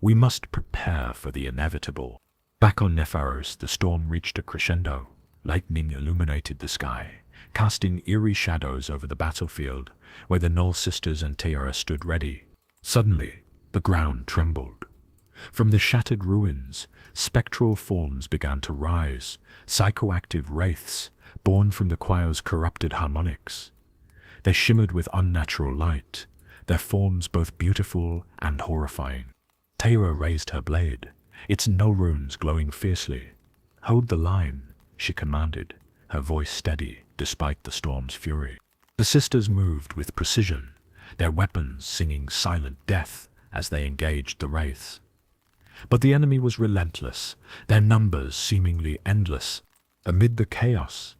[SPEAKER 1] We must prepare for the inevitable. Back on Nepharos, the storm reached a crescendo. Lightning illuminated the sky, casting eerie shadows over the battlefield where the Knoll sisters and Teara stood ready. Suddenly, the ground trembled. From the shattered ruins, spectral forms began to rise, psychoactive wraiths, born from the choir's corrupted harmonics. They shimmered with unnatural light, their forms both beautiful and horrifying. Teara raised her blade, its null runes glowing fiercely. "Hold the line," she commanded, her voice steady despite the storm's fury. The sisters moved with precision, their weapons singing silent death as they engaged the wraiths. But the enemy was relentless, their numbers seemingly endless. Amid the chaos,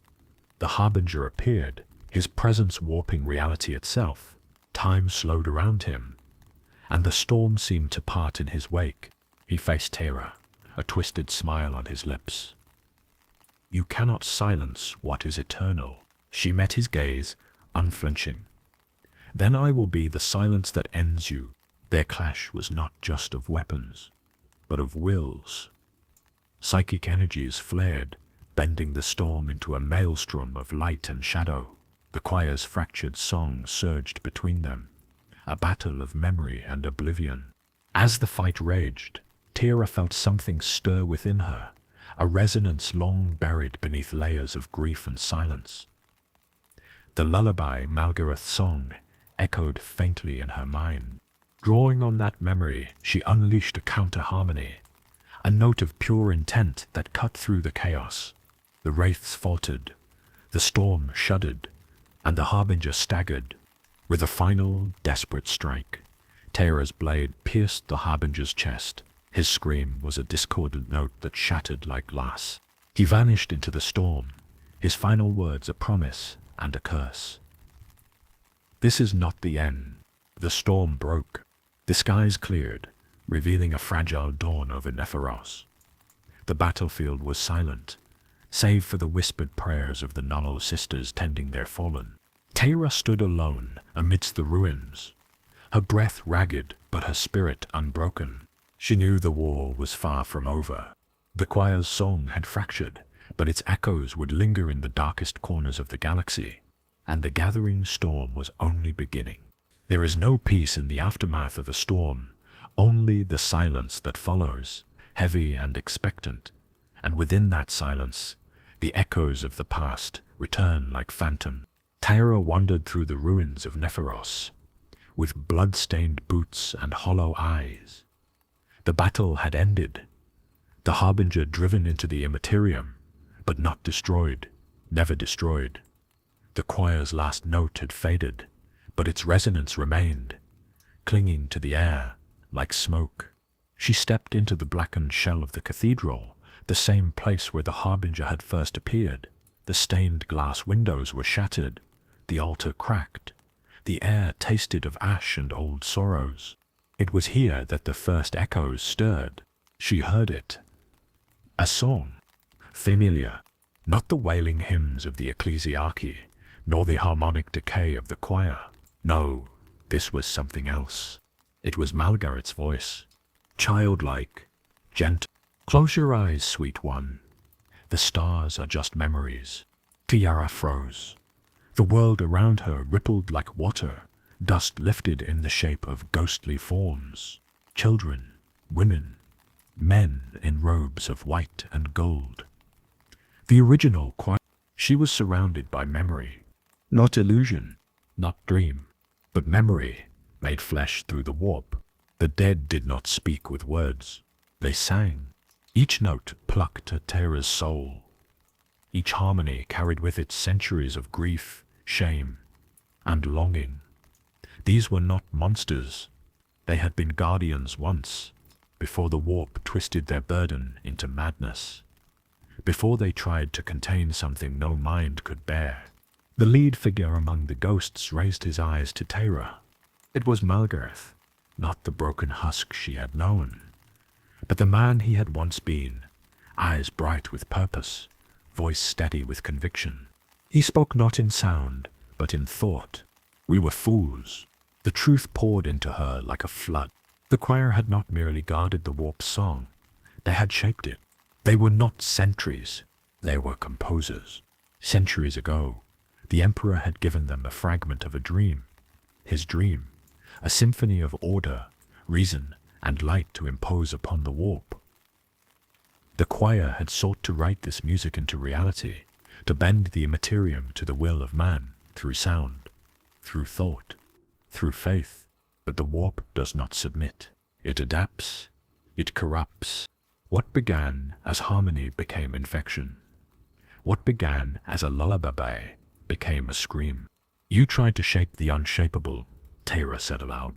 [SPEAKER 1] the Harbinger appeared, his presence warping reality itself. Time slowed around him, and the storm seemed to part in his wake. He faced Terra, a twisted smile on his lips. "You cannot silence what is eternal." She met his gaze, unflinching. "Then I will be the silence that ends you." Their clash was not just of weapons, but of wills. Psychic energies flared, bending the storm into a maelstrom of light and shadow. The choir's fractured song surged between them, a battle of memory and oblivion. As the fight raged, Tira felt something stir within her, a resonance long buried beneath layers of grief and silence. The lullaby Malgareth's song echoed faintly in her mind. Drawing on that memory, she unleashed a counter-harmony, a note of pure intent that cut through the chaos. The wraiths faltered, the storm shuddered, and the Harbinger staggered. With a final, desperate strike, Tera's blade pierced the Harbinger's chest. His scream was a discordant note that shattered like glass. He vanished into the storm, his final words a promise and a curse. This is not the end. The storm broke. The skies cleared, revealing a fragile dawn over Nephiros. The battlefield was silent, save for the whispered prayers of the Knoll sisters tending their fallen. Tera stood alone amidst the ruins, her breath ragged but her spirit unbroken. She knew the war was far from over. The choir's song had fractured, but its echoes would linger in the darkest corners of the galaxy, and the gathering storm was only beginning. There is no peace in the aftermath of a storm, only the silence that follows, heavy and expectant, and within that silence, the echoes of the past return like phantoms. Tyra wandered through the ruins of Nephiros, with blood-stained boots and hollow eyes. The battle had ended, the Harbinger driven into the Immaterium, but not destroyed, never destroyed. The choir's last note had faded, but its resonance remained, clinging to the air like smoke. She stepped into the blackened shell of the cathedral, the same place where the Harbinger had first appeared. The stained glass windows were shattered, the altar cracked, the air tasted of ash and old sorrows. It was here that the first echoes stirred. She heard it. A song, familiar, not the wailing hymns of the ecclesiarchy, nor the harmonic decay of the choir. No, this was something else. It was Malgaret's voice, childlike, gentle. Close your eyes, sweet one. The stars are just memories. Tiara froze. The world around her rippled like water, dust lifted in the shape of ghostly forms. Children, women, men in robes of white and gold. The original choir. She was surrounded by memory. Not illusion, not dream, but memory made flesh through the warp. The dead did not speak with words. They sang. Each note plucked at Tyra's soul. Each harmony carried with it centuries of grief, shame, and longing. These were not monsters. They had been guardians once, before the warp twisted their burden into madness, before they tried to contain something no mind could bear. The lead figure among the ghosts raised his eyes to Tyra. It was Malgareth, not the broken husk she had known, but the man he had once been, eyes bright with purpose, voice steady with conviction. He spoke not in sound, but in thought. We were fools. The truth poured into her like a flood. The choir had not merely guarded the warp's song. They had shaped it. They were not sentries. They were composers. Centuries ago, the Emperor had given them a fragment of a dream. His dream, a symphony of order, reason, and light to impose upon the warp. The choir had sought to write this music into reality, to bend the Immaterium to the will of man, through sound, through thought, through faith. But the warp does not submit. It adapts. It corrupts. What began as harmony became infection. What began as a lullaby became a scream. You tried to shape the unshapable, Tyra said aloud,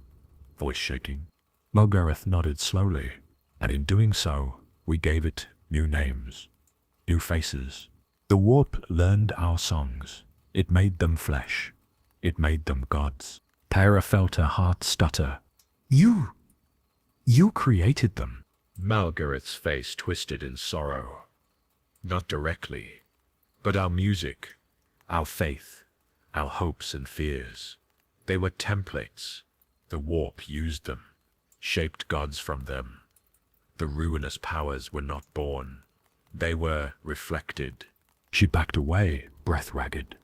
[SPEAKER 1] voice shaking. Malgareth nodded slowly, and in doing so, we gave it new names, new faces. The warp learned our songs. It made them flesh. It made them gods. Tyra felt her heart stutter. You created them. Malgareth's face twisted in sorrow. Not directly, but our music, our faith, our hopes and fears. They were templates. The warp used them, shaped gods from them. The ruinous powers were not born. They were reflected. She backed away, breath ragged.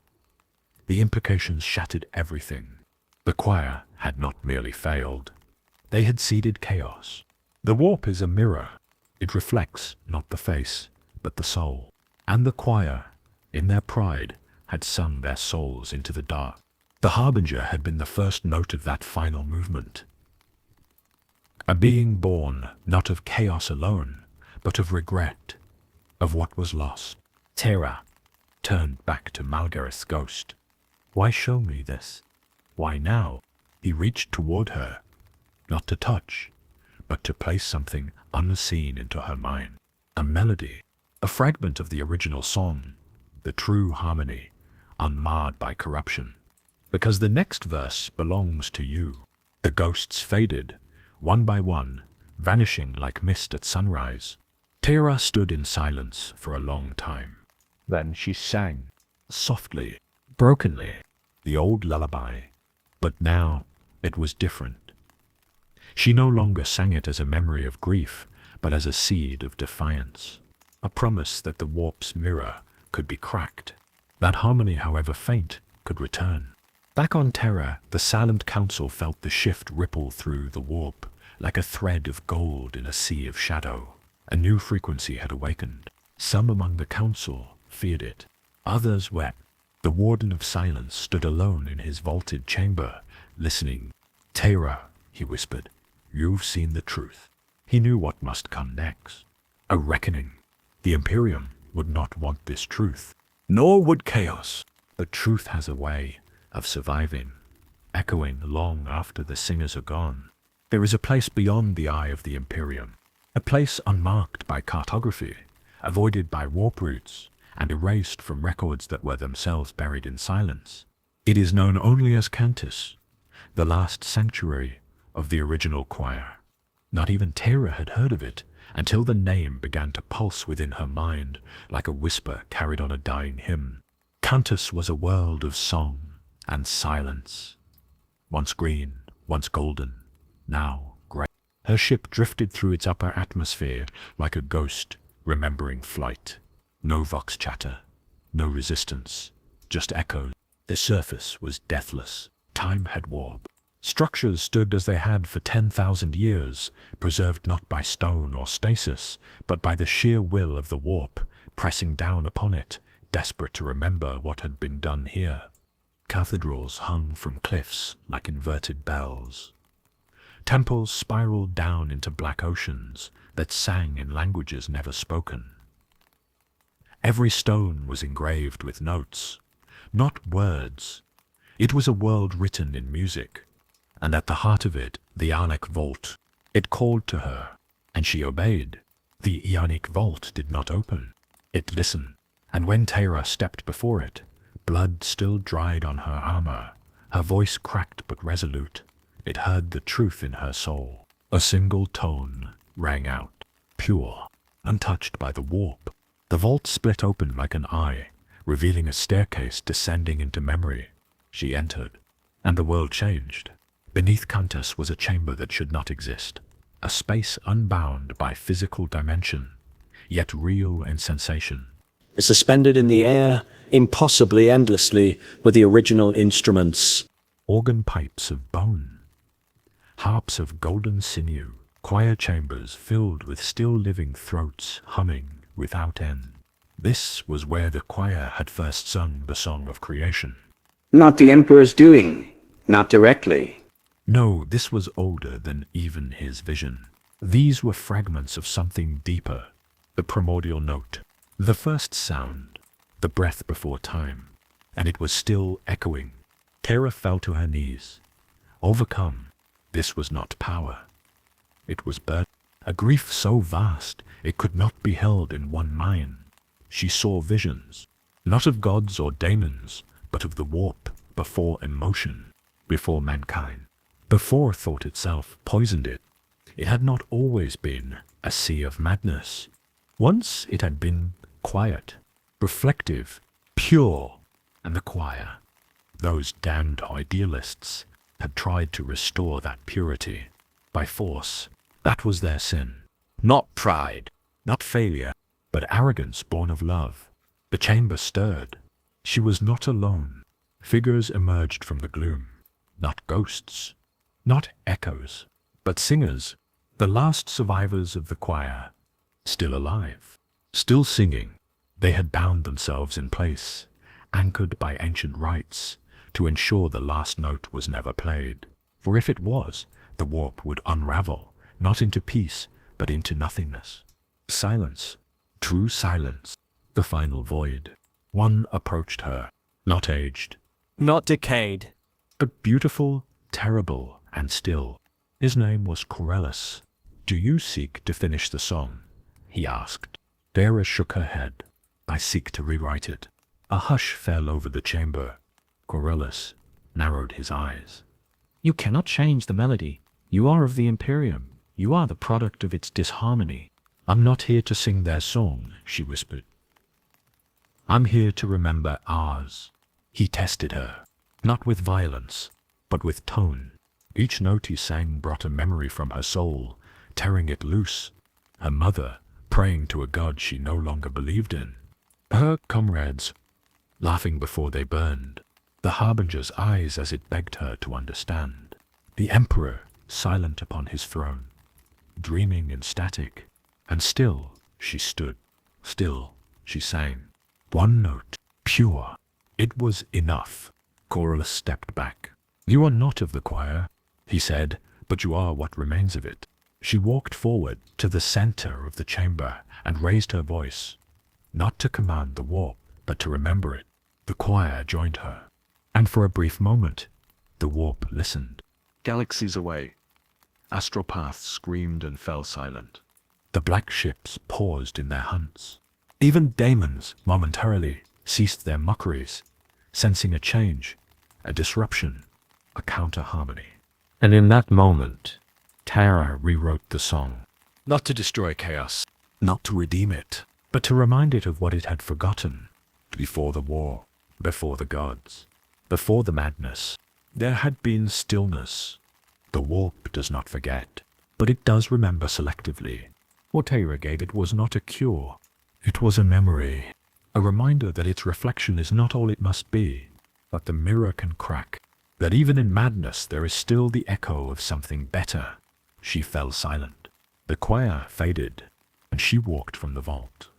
[SPEAKER 1] The implications shattered everything. The choir had not merely failed. They had seeded chaos. The warp is a mirror. It reflects not the face, but the soul. And the choir, in their pride, had sung their souls into the dark. The Harbinger had been the first note of that final movement. A being born not of chaos alone, but of regret, of what was lost. Tyra turned back to Malgareth's ghost. Why show me this? Why now? He reached toward her, not to touch, but to place something unseen into her mind. A melody, a fragment of the original song, the true harmony, unmarred by corruption. Because the next verse belongs to you. The ghosts faded, one by one, vanishing like mist at sunrise. Tyra stood in silence for a long time. Then she sang, softly, brokenly, the old lullaby. But now it was different. She no longer sang it as a memory of grief, but as a seed of defiance. A promise that the warp's mirror could be cracked. That harmony, however faint, could return. Back on Terra, the silent council felt the shift ripple through the warp, like a thread of gold in a sea of shadow. A new frequency had awakened. Some among the council feared it. Others wept. The Warden of Silence stood alone in his vaulted chamber, listening. "Tara," he whispered, "you've seen the truth." He knew what must come next. A reckoning. The Imperium would not want this truth, nor would chaos. But truth has a way of surviving, echoing long after the singers are gone. There is a place beyond the eye of the Imperium, a place unmarked by cartography, avoided by warp routes, and erased from records that were themselves buried in silence. It is known only as Cantus, the last sanctuary of the original choir. Not even Tara had heard of it until the name began to pulse within her mind like a whisper carried on a dying hymn. Cantus was a world of song and silence, once green, once golden, now grey. Her ship drifted through its upper atmosphere like a ghost remembering flight. No vox chatter, no resistance, just echoes. The surface was deathless. Time had warped. Structures stood as they had for 10,000 years, preserved not by stone or stasis, but by the sheer will of the warp, pressing down upon it, desperate to remember what had been done here. Cathedrals hung from cliffs like inverted bells. Temples spiraled down into black oceans that sang in languages never spoken. Every stone was engraved with notes, not words. It was a world written in music, and at the heart of it, the Ionic Vault. It called to her, and she obeyed. The Ionic Vault did not open. It listened, and when Tara stepped before it, blood still dried on her armor. Her voice cracked but resolute. It heard the truth in her soul. A single tone rang out, pure, untouched by the warp. The vault split open like an eye, revealing a staircase descending into memory. She entered, and the world changed. Beneath Cantus was a chamber that should not exist, a space unbound by physical dimension, yet real in sensation.
[SPEAKER 3] Suspended in the air, impossibly endlessly, were the original instruments.
[SPEAKER 1] Organ pipes of bone, harps of golden sinew, choir chambers filled with still living throats humming without end. This was where the choir had first sung the song of creation.
[SPEAKER 9] Not the Emperor's doing, not directly.
[SPEAKER 1] No, this was older than even his vision. These were fragments of something deeper, the primordial note, the first sound, the breath before time, and it was still echoing. Tara fell to her knees. Overcome, this was not power. It was burden, a grief so vast it could not be held in one mind. She saw visions, not of gods or daemons, but of the warp before emotion, before mankind. Before thought itself poisoned it, it had not always been a sea of madness. Once it had been quiet, reflective, pure, and the choir, those damned idealists, had tried to restore that purity by force. That was their sin. Not pride, not failure, but arrogance born of love. The chamber stirred. She was not alone. Figures emerged from the gloom, not ghosts, not echoes, but singers, the last survivors of the choir, still alive, still singing. They had bound themselves in place, anchored by ancient rites, to ensure the last note was never played. For if it was, the warp would unravel, not into peace, but into nothingness. Silence, true silence, the final void. One approached her, not aged,
[SPEAKER 3] Not decayed.
[SPEAKER 1] but beautiful, terrible, and still. His name was Corellus. "Do you seek to finish the song?" he asked. Dara shook her head. "I seek to rewrite it." A hush fell over the chamber. Corellus narrowed his eyes.
[SPEAKER 4] You cannot change the melody. You are of the Imperium. You are the product of its disharmony.
[SPEAKER 1] "I'm not here to sing their song," she whispered. "I'm here to remember ours." He tested her, not with violence, but with tone. Each note he sang brought a memory from her soul, tearing it loose. Her mother, praying to a god she no longer believed in. Her comrades, laughing before they burned. The Harbinger's eyes as it begged her to understand. The Emperor, silent upon his throne, dreaming in static. And still she stood. Still she sang. One note, pure, It was enough. Corylus stepped back. "You are not of the choir," he said, "but you are what remains of it." She walked forward to the center of the chamber and raised her voice, not to command the warp, but to remember it. The choir joined her, and for a brief moment, the warp listened. Galaxies away, astropaths screamed and fell silent. The black ships paused in their hunts. Even daemons momentarily ceased their mockeries, sensing a change, a disruption, a counter-harmony. And in that moment, Terra rewrote the song, not to destroy chaos, not to redeem it, but to remind it of what it had forgotten. Before the war, before the gods, before the madness, there had been stillness. The warp does not forget, but it does remember selectively. What Terra gave it was not a cure. It was a memory, a reminder that its reflection is not all it must be, but the mirror can crack, that even in madness there is still the echo of something better. She fell silent. The choir faded, and she walked from the vault,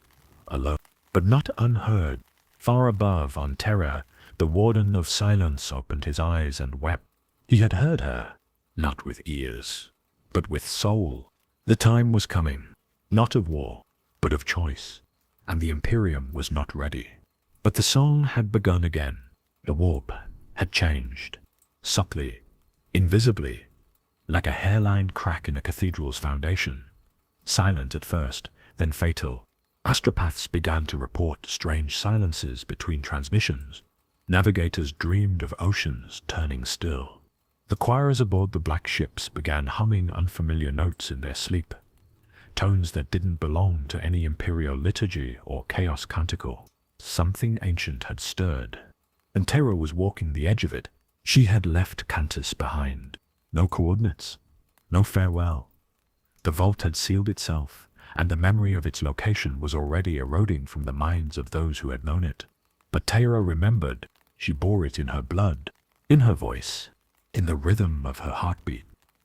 [SPEAKER 1] alone, but not unheard. Far above, on Terra, the Warden of Silence opened his eyes and wept. He had heard her, not with ears, but with soul. The time was coming, not of war, but of choice, and the Immaterium was not ready. But the song had begun again. The warp had changed, subtly, invisibly, like a hairline crack in a cathedral's foundation. Silent at first, then fatal. Astropaths began to report strange silences between transmissions. Navigators dreamed of oceans turning still. The choirs aboard the black ships began humming unfamiliar notes in their sleep, tones that didn't belong to any imperial liturgy or chaos canticle. Something ancient had stirred, and Terra was walking the edge of it. She had left Cantus behind. No coordinates, no farewell. The vault had sealed itself, and the memory of its location was already eroding from the minds of those who had known it. But Terra remembered. She bore it in her blood, in her voice, in the rhythm of her heartbeat.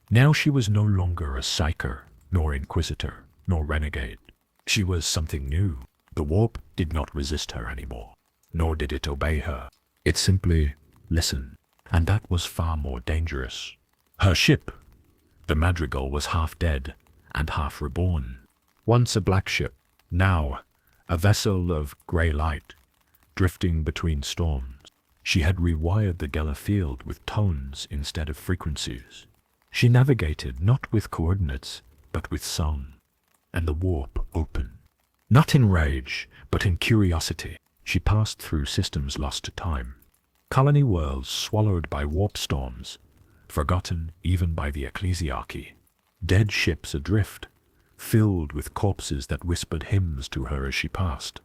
[SPEAKER 1] Now she was no longer a psyker, nor inquisitor, nor renegade. She was something new. The warp did not resist her anymore, nor did it obey her. It simply listened, and that was far more dangerous. Her ship, the Madrigal, was half dead and half reborn. Once a black ship, now a vessel of grey light, drifting between storms. She had rewired the Geller field with tones instead of frequencies. She navigated not with coordinates, but with song, and the warp opened. Not in rage, but in curiosity, she passed through systems lost to time, colony worlds swallowed by warp storms, forgotten even by the ecclesiarchy, dead ships adrift, filled with corpses that whispered hymns to her as she passed.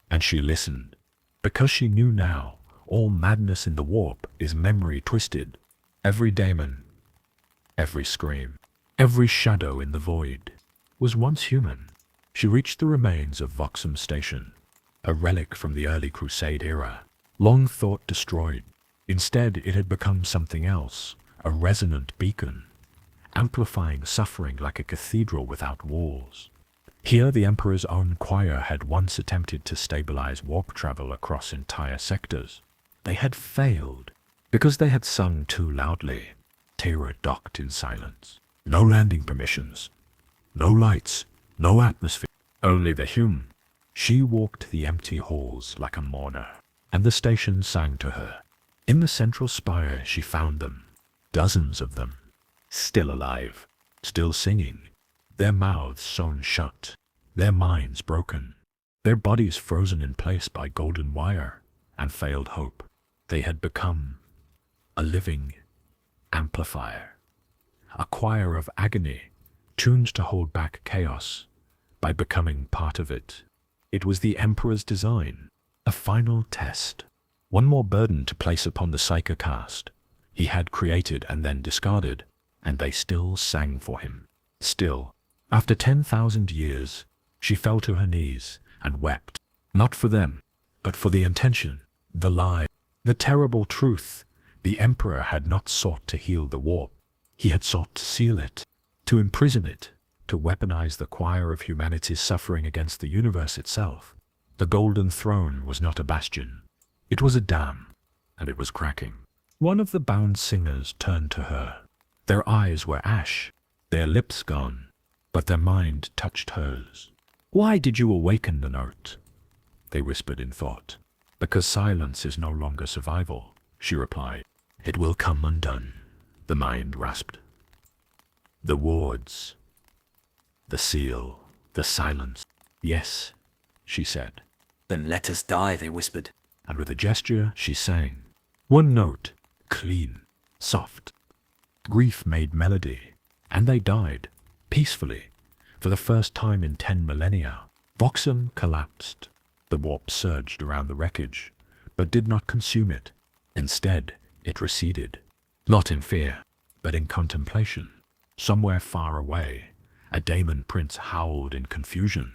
[SPEAKER 1] And she listened, because she knew now all madness in the warp is memory twisted. Every daemon, every scream, every shadow in the void was once human. She reached the remains of Voxham Station, a relic from the early Crusade era, long thought destroyed. Instead, it had become something else, a resonant beacon, amplifying suffering like a cathedral without walls. Here the Emperor's own choir had once attempted to stabilize warp travel across entire sectors. They had failed, because they had sung too loudly. Terra docked in silence. No landing permissions, no lights, no atmosphere, only the hum. She walked the empty halls like a mourner, and the station sang to her. In the central spire she found them, dozens of them, still alive, still singing, their mouths sewn shut, their minds broken, their bodies frozen in place by golden wire and failed hope. They had become a living amplifier, a choir of agony, tuned to hold back chaos by becoming part of it. It was the Emperor's design, a final test, one more burden to place upon the Psyker caste he had created and then discarded, and they still sang for him. Still, after 10,000 years, she fell to her knees and wept, not for them, but for the intention, the lie, the terrible truth. The Emperor had not sought to heal the warp. He had sought to seal it, to imprison it, to weaponize the choir of humanity's suffering against the universe itself. The Golden Throne was not a bastion. It was a dam, and it was cracking. One of the bound singers turned to her. Their eyes were ash, their lips gone, but their mind touched hers. "Why did you awaken the note?" they whispered in thought. "Because silence is no longer survival," she replied. "It will come undone," the mind rasped. The wards, the seal, the silence. "Yes," she said.
[SPEAKER 3] Then let us die, they whispered.
[SPEAKER 1] And with a gesture she sang. One note, clean, soft. Grief made melody, and they died, peacefully, for the first time in 10 millennia. Voxum collapsed. The warp surged around the wreckage, but did not consume it. Instead, it receded. Not in fear, but in contemplation. Somewhere far away, a daemon prince howled in confusion,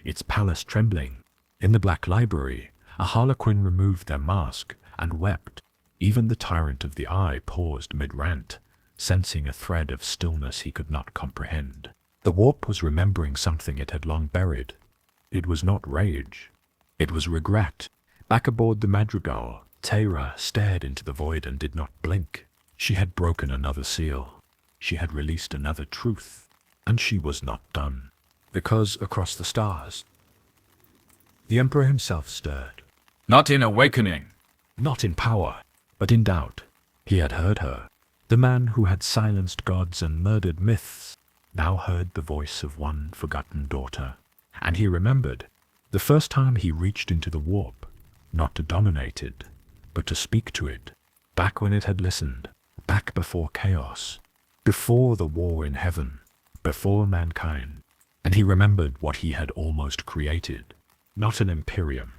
[SPEAKER 1] its palace trembling. In the Black Library, a harlequin removed their mask and wept. Even the tyrant of the eye paused mid-rant, sensing a thread of stillness he could not comprehend. The warp was remembering something it had long buried. It was not rage. It was regret. Back aboard the Madrigal, Teyra stared into the void and did not blink. She had broken another seal. She had released another truth. And she was not done. Because across the stars, the Emperor himself stirred.
[SPEAKER 10] Not in awakening.
[SPEAKER 1] Not in power, but in doubt. He had heard her. The man who had silenced gods and murdered myths now heard the voice of one forgotten daughter. And he remembered the first time he reached into the warp, not to dominate it, but to speak to it, back when it had listened, back before chaos, before the war in heaven, before mankind. And he remembered what he had almost created, not an Immaterium,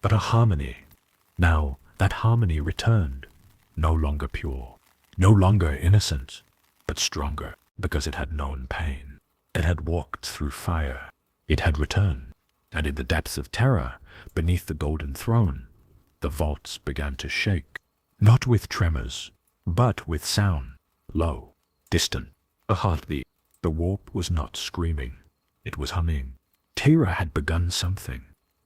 [SPEAKER 1] but a harmony. Now that harmony returned, no longer pure, no longer innocent, but stronger, because it had known pain. It had walked through fire. It had returned, and in the depths of terror, beneath the golden throne, the vaults began to shake, not with tremors, but with sound, low, distant, a heartbeat. The warp was not screaming. It was humming. Teyra had begun something,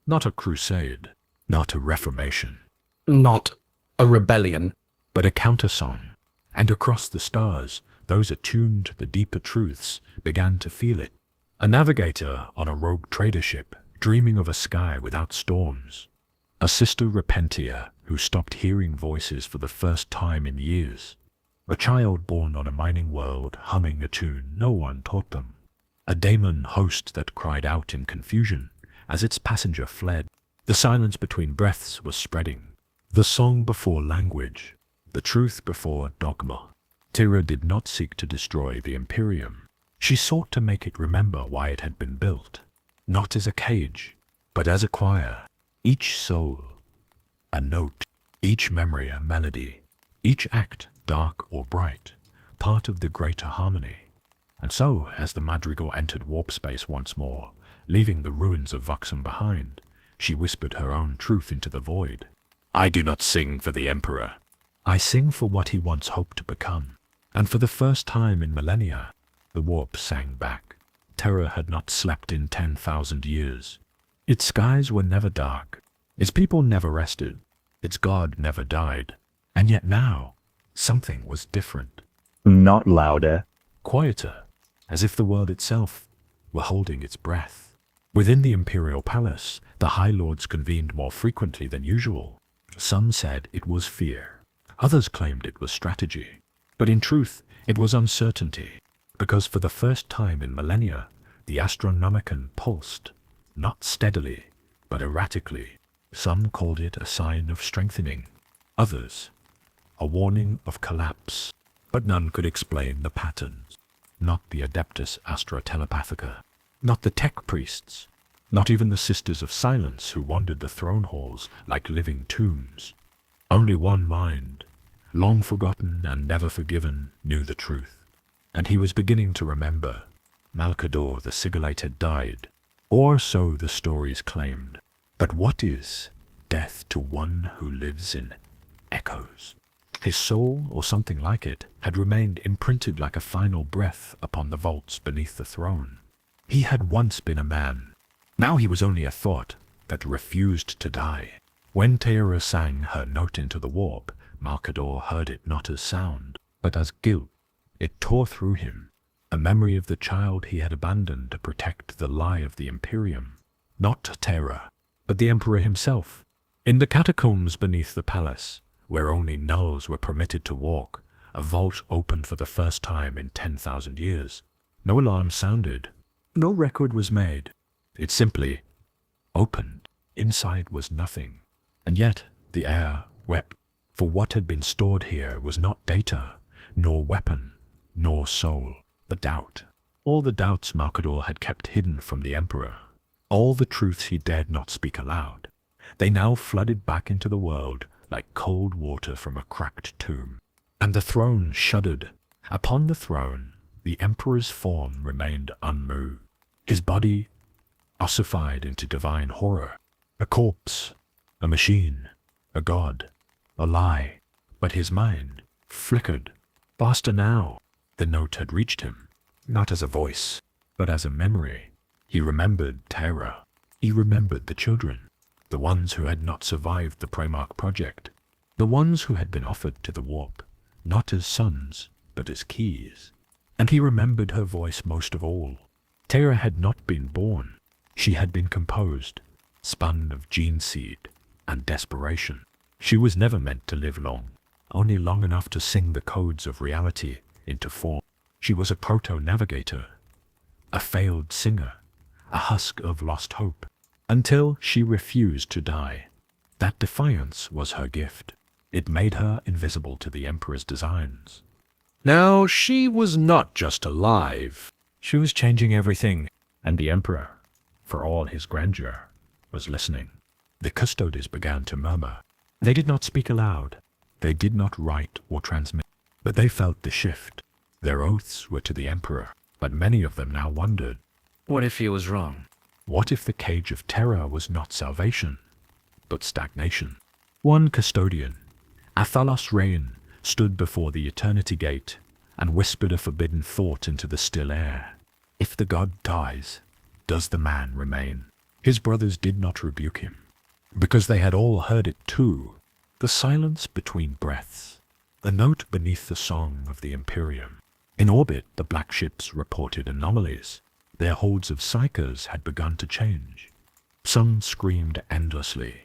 [SPEAKER 1] not a crusade, not a reformation,
[SPEAKER 9] Not a rebellion.
[SPEAKER 1] but a countersong. And across the stars, those attuned to the deeper truths began to feel it. A navigator on a rogue trader ship, dreaming of a sky without storms. A sister repentia who stopped hearing voices for the first time in years. A child born on a mining world humming a tune no one taught them. A daemon host that cried out in confusion as its passenger fled. The silence between breaths was spreading. The song before language, the truth before dogma. Teyra did not seek to destroy the Immaterium. She sought to make it remember why it had been built, not as a cage, but as a choir. Each soul, a note, each memory a melody, each act, dark or bright, part of the greater harmony. And so, as the Madrigal entered warp space once more, leaving the ruins of Voxum behind, she whispered her own truth into the void. I do not sing for the Emperor. I sing for what he once hoped to become. And for the first time in millennia, the warp sang back. Terror had not slept in 10,000 years. Its skies were never dark. Its people never rested. Its god never died. And yet now, something was different.
[SPEAKER 6] Not louder.
[SPEAKER 1] Quieter, as if the world itself were holding its breath. Within the imperial palace, the High Lords convened more frequently than usual. Some said it was fear. Others claimed it was strategy. But in truth, it was uncertainty. Because for the first time in millennia, the Astronomicon pulsed, not steadily, but erratically. Some called it a sign of strengthening. Others, a warning of collapse. But none could explain the patterns. Not the Adeptus Astra-Telepathica. Not the tech priests. Not even the Sisters of Silence who wandered the throne halls like living tombs. Only one mind, long forgotten and never forgiven, knew the truth. And he was beginning to remember. Malcador the Sigillate had died, or so the stories claimed. But what is death to one who lives in echoes? His soul, or something like it, had remained imprinted like a final breath upon the vaults beneath the throne. He had once been a man. Now he was only a thought that refused to die. When Teira sang her note into the warp, Malkador heard it not as sound, but as guilt. It tore through him, a memory of the child he had abandoned to protect the lie of the Imperium. Not Teira, but the Emperor himself. In the catacombs beneath the palace, where only nulls were permitted to walk, a vault opened for the first time in 10,000 years. No alarm sounded. No record was made. It simply opened. Inside was nothing. And yet the air wept, for what had been stored here was not data, nor weapon, nor soul, but doubt. All the doubts Malkador had kept hidden from the Emperor. All the truths he dared not speak aloud. They now flooded back into the world like cold water from a cracked tomb. And the throne shuddered. Upon the throne, the Emperor's form remained unmoved. His body ossified into divine horror. A corpse, a machine, a god, a lie. But his mind flickered. Faster now. The note had reached him, not as a voice, but as a memory. He remembered Terra. He remembered the children, the ones who had not survived the Primarch project, the ones who had been offered to the warp, not as sons, but as keys. And he remembered her voice most of all. Terra had not been born. She had been composed, spun of gene seed and desperation. She was never meant to live long, only long enough to sing the codes of reality into form. She was a proto-navigator, a failed singer, a husk of lost hope, until she refused to die. That defiance was her gift. It made her invisible to the Emperor's designs. Now she was not just alive. She was changing everything, and the Emperor, for all his grandeur, was listening. The custodes began to murmur. They did not speak aloud. They did not write or transmit, but they felt the shift. Their oaths were to the Emperor, but many of them now wondered,
[SPEAKER 10] What if he was wrong?
[SPEAKER 1] what if the cage of terror was not salvation, but stagnation? One custodian, Athalos Rain, stood before the Eternity Gate and whispered a forbidden thought into the still air. If the god dies, does the man remain? His brothers did not rebuke him, because they had all heard it too. The silence between breaths, the note beneath the song of the Imperium. In orbit, the black ships reported anomalies. Their holds of psychers had begun to change. Some screamed endlessly.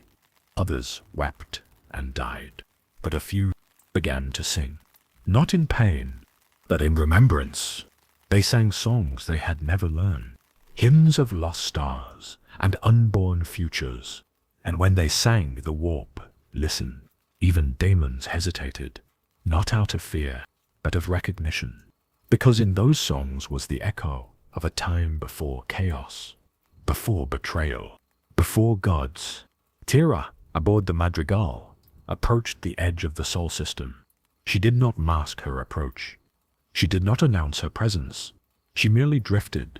[SPEAKER 1] Others wept and died. But a few began to sing. Not in pain, but in remembrance. They sang songs they had never learned. Hymns of lost stars and unborn futures. And when they sang, the warp listened. Even daemons hesitated, not out of fear, but of recognition. Because in those songs was the echo of a time before chaos, before betrayal, before gods. Tira, aboard the Madrigal, approached the edge of the Sol system. She did not mask her approach. She did not announce her presence. She merely drifted,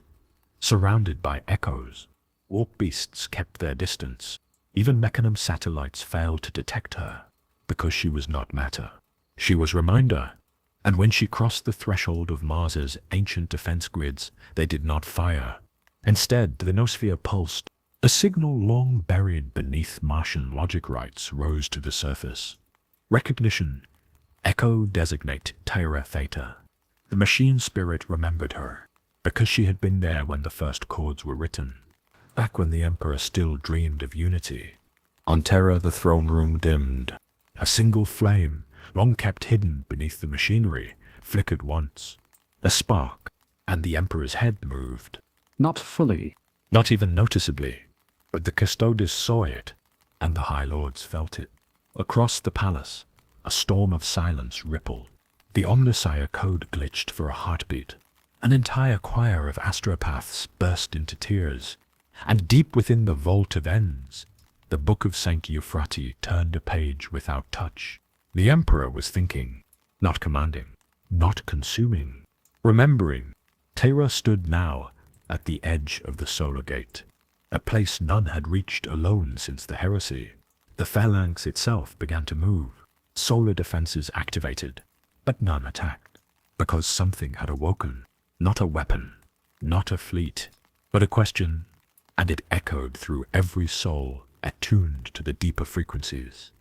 [SPEAKER 1] surrounded by echoes. Warp beasts kept their distance. Even Mechanum satellites failed to detect her, because she was not matter. She was reminder. And when she crossed the threshold of Mars's ancient defense grids, they did not fire. Instead, the noosphere pulsed. A signal long buried beneath Martian logic rites rose to the surface. Recognition. Echo designate Tyra Theta. The machine spirit remembered her, because she had been there when the first chords were written, back when the Emperor still dreamed of unity. On Terra, the throne room dimmed. A single flame, long kept hidden beneath the machinery, flickered once. A spark, and the Emperor's head moved.
[SPEAKER 8] Not fully.
[SPEAKER 1] Not even noticeably, but the custodes saw it, and the High Lords felt it. Across the palace, a storm of silence rippled. The Omnissiah code glitched for a heartbeat. An entire choir of astropaths burst into tears, and deep within the vault of ends, the Book of Saint Euphrates turned a page without touch. The Emperor was thinking, not commanding, not consuming, remembering. Terra stood now at the edge of the Solar Gate, a place none had reached alone since the heresy. The phalanx itself began to move. Solar defenses activated, but none attacked, because something had awoken. Not a weapon, not a fleet, but a question, and it echoed through every soul attuned to the deeper frequencies.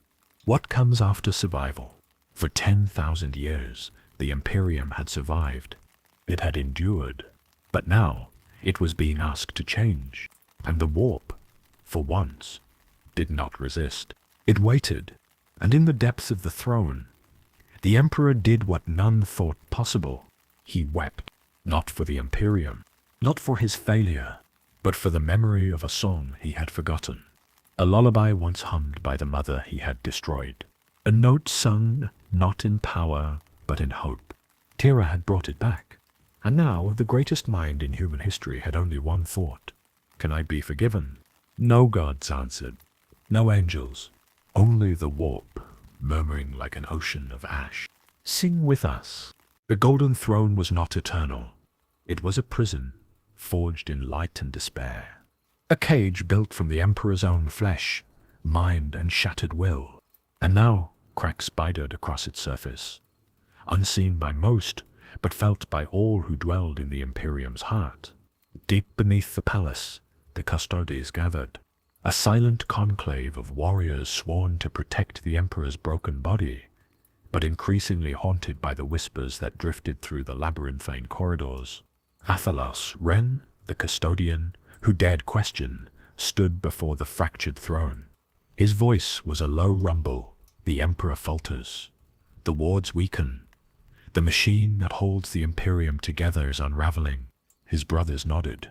[SPEAKER 1] What comes after survival? For 10,000 years, the Imperium had survived. It had endured. But now, it was being asked to change. And the warp, for once, did not resist. It waited, and in the depths of the throne, the Emperor did what none thought possible. He wept, not for the Imperium, not for his failure, but for the memory of a song he had forgotten. A lullaby once hummed by the mother he had destroyed. A note sung not in power, but in hope. Tira had brought it back. And now the greatest mind in human history had only one thought. Can I be forgiven? No gods answered. No angels. Only the warp, murmuring like an ocean of ash. Sing with us. The golden throne was not eternal. It was a prison, forged in light and despair. A cage built from the Emperor's own flesh, mind and shattered will. And now cracks spidered across its surface. Unseen by most, but felt by all who dwelled in the Imperium's heart. Deep beneath the palace, the custodies gathered. A silent conclave of warriors sworn to protect the Emperor's broken body, but increasingly haunted by the whispers that drifted through the labyrinthine corridors. Athalos, Ren, the custodian, who dared question, stood before the fractured throne. His voice was a low rumble. The Emperor falters. The wards weaken. The machine that holds the Imperium together is unraveling. His brothers nodded,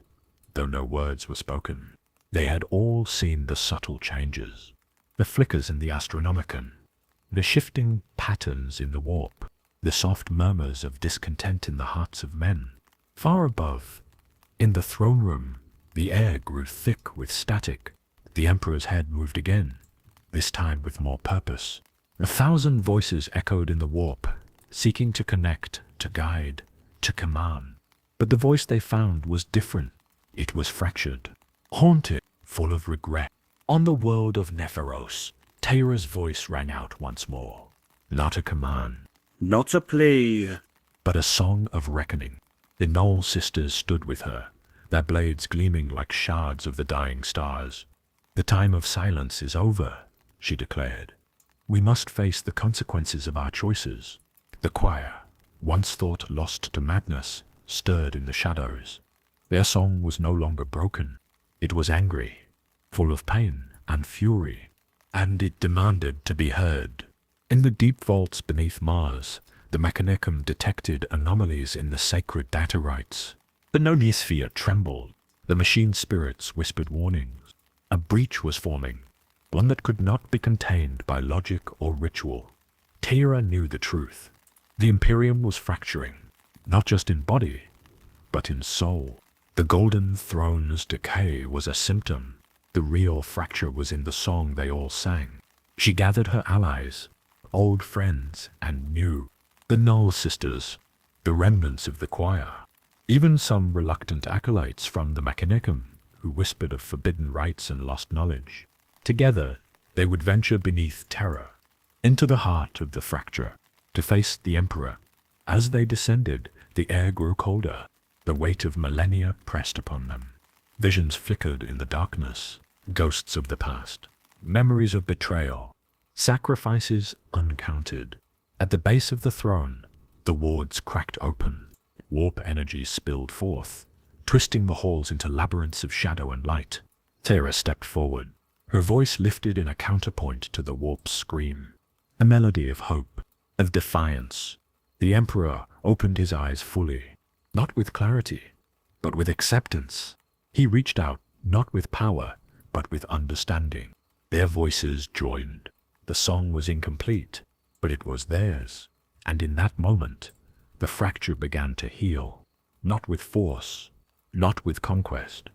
[SPEAKER 1] though no words were spoken. They had all seen the subtle changes. The flickers in the Astronomicon, the shifting patterns in the warp, the soft murmurs of discontent in the hearts of men. Far above, in the throne room, the air grew thick with static. The Emperor's head moved again, this time with more purpose. 1,000 voices echoed in the warp, seeking to connect, to guide, to command. But the voice they found was different. It was fractured, haunted, full of regret. On the world of Nepheros, Tira's voice rang out once more. Not a command,
[SPEAKER 9] Not a plea.
[SPEAKER 1] but a song of reckoning. The Knoll sisters stood with her, their blades gleaming like shards of the dying stars. The time of silence is over, she declared. We must face the consequences of our choices. The choir, once thought lost to madness, stirred in the shadows. Their song was no longer broken. It was angry, full of pain and fury, and it demanded to be heard. In the deep vaults beneath Mars, the Mechanicum detected anomalies in the sacred data rights. The Nomosphere trembled. The machine spirits whispered warnings. A breach was forming, one that could not be contained by logic or ritual. Tira knew the truth. The Imperium was fracturing, not just in body, but in soul. The Golden Throne's decay was a symptom. The real fracture was in the song they all sang. She gathered her allies, old friends and new, the Knoll sisters, the remnants of the choir, even some reluctant acolytes from the Mechanicum who whispered of forbidden rites and lost knowledge. Together, they would venture beneath terror, into the heart of the fracture, to face the Emperor. As they descended, the air grew colder. The weight of millennia pressed upon them. Visions flickered in the darkness, ghosts of the past, memories of betrayal, sacrifices uncounted. At the base of the throne, the wards cracked open. Warp energy spilled forth, twisting the halls into labyrinths of shadow and light. Tira stepped forward, her voice lifted in a counterpoint to the warp's scream, a melody of hope, of defiance. The Emperor opened his eyes fully, not with clarity, but with acceptance. He reached out, not with power, but with understanding. Their voices joined. The song was incomplete, but it was theirs. And in that moment, the fracture began to heal, not with force, not with conquest,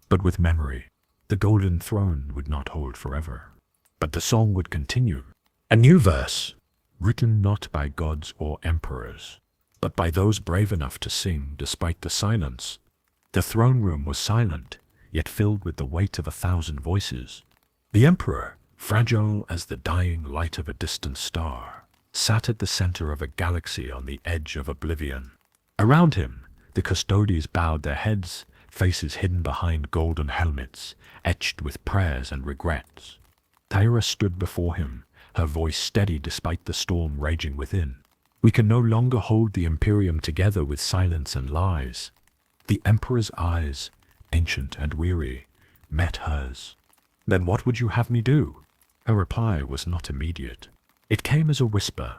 [SPEAKER 1] but with memory. The Golden Throne would not hold forever, but the song would continue. A new verse, written not by gods or emperors, but by those brave enough to sing despite the silence. The throne room was silent, yet filled with the weight of 1,000 voices. The Emperor, fragile as the dying light of a distant star, sat at the center of a galaxy on the edge of oblivion. Around him, the custodies bowed their heads, faces hidden behind golden helmets, etched with prayers and regrets. Tyra stood before him, her voice steady despite the storm raging within. We can no longer hold the Imperium together with silence and lies. The Emperor's eyes, ancient and weary, met hers. Then what would you have me do? Her reply was not immediate. It came as a whisper,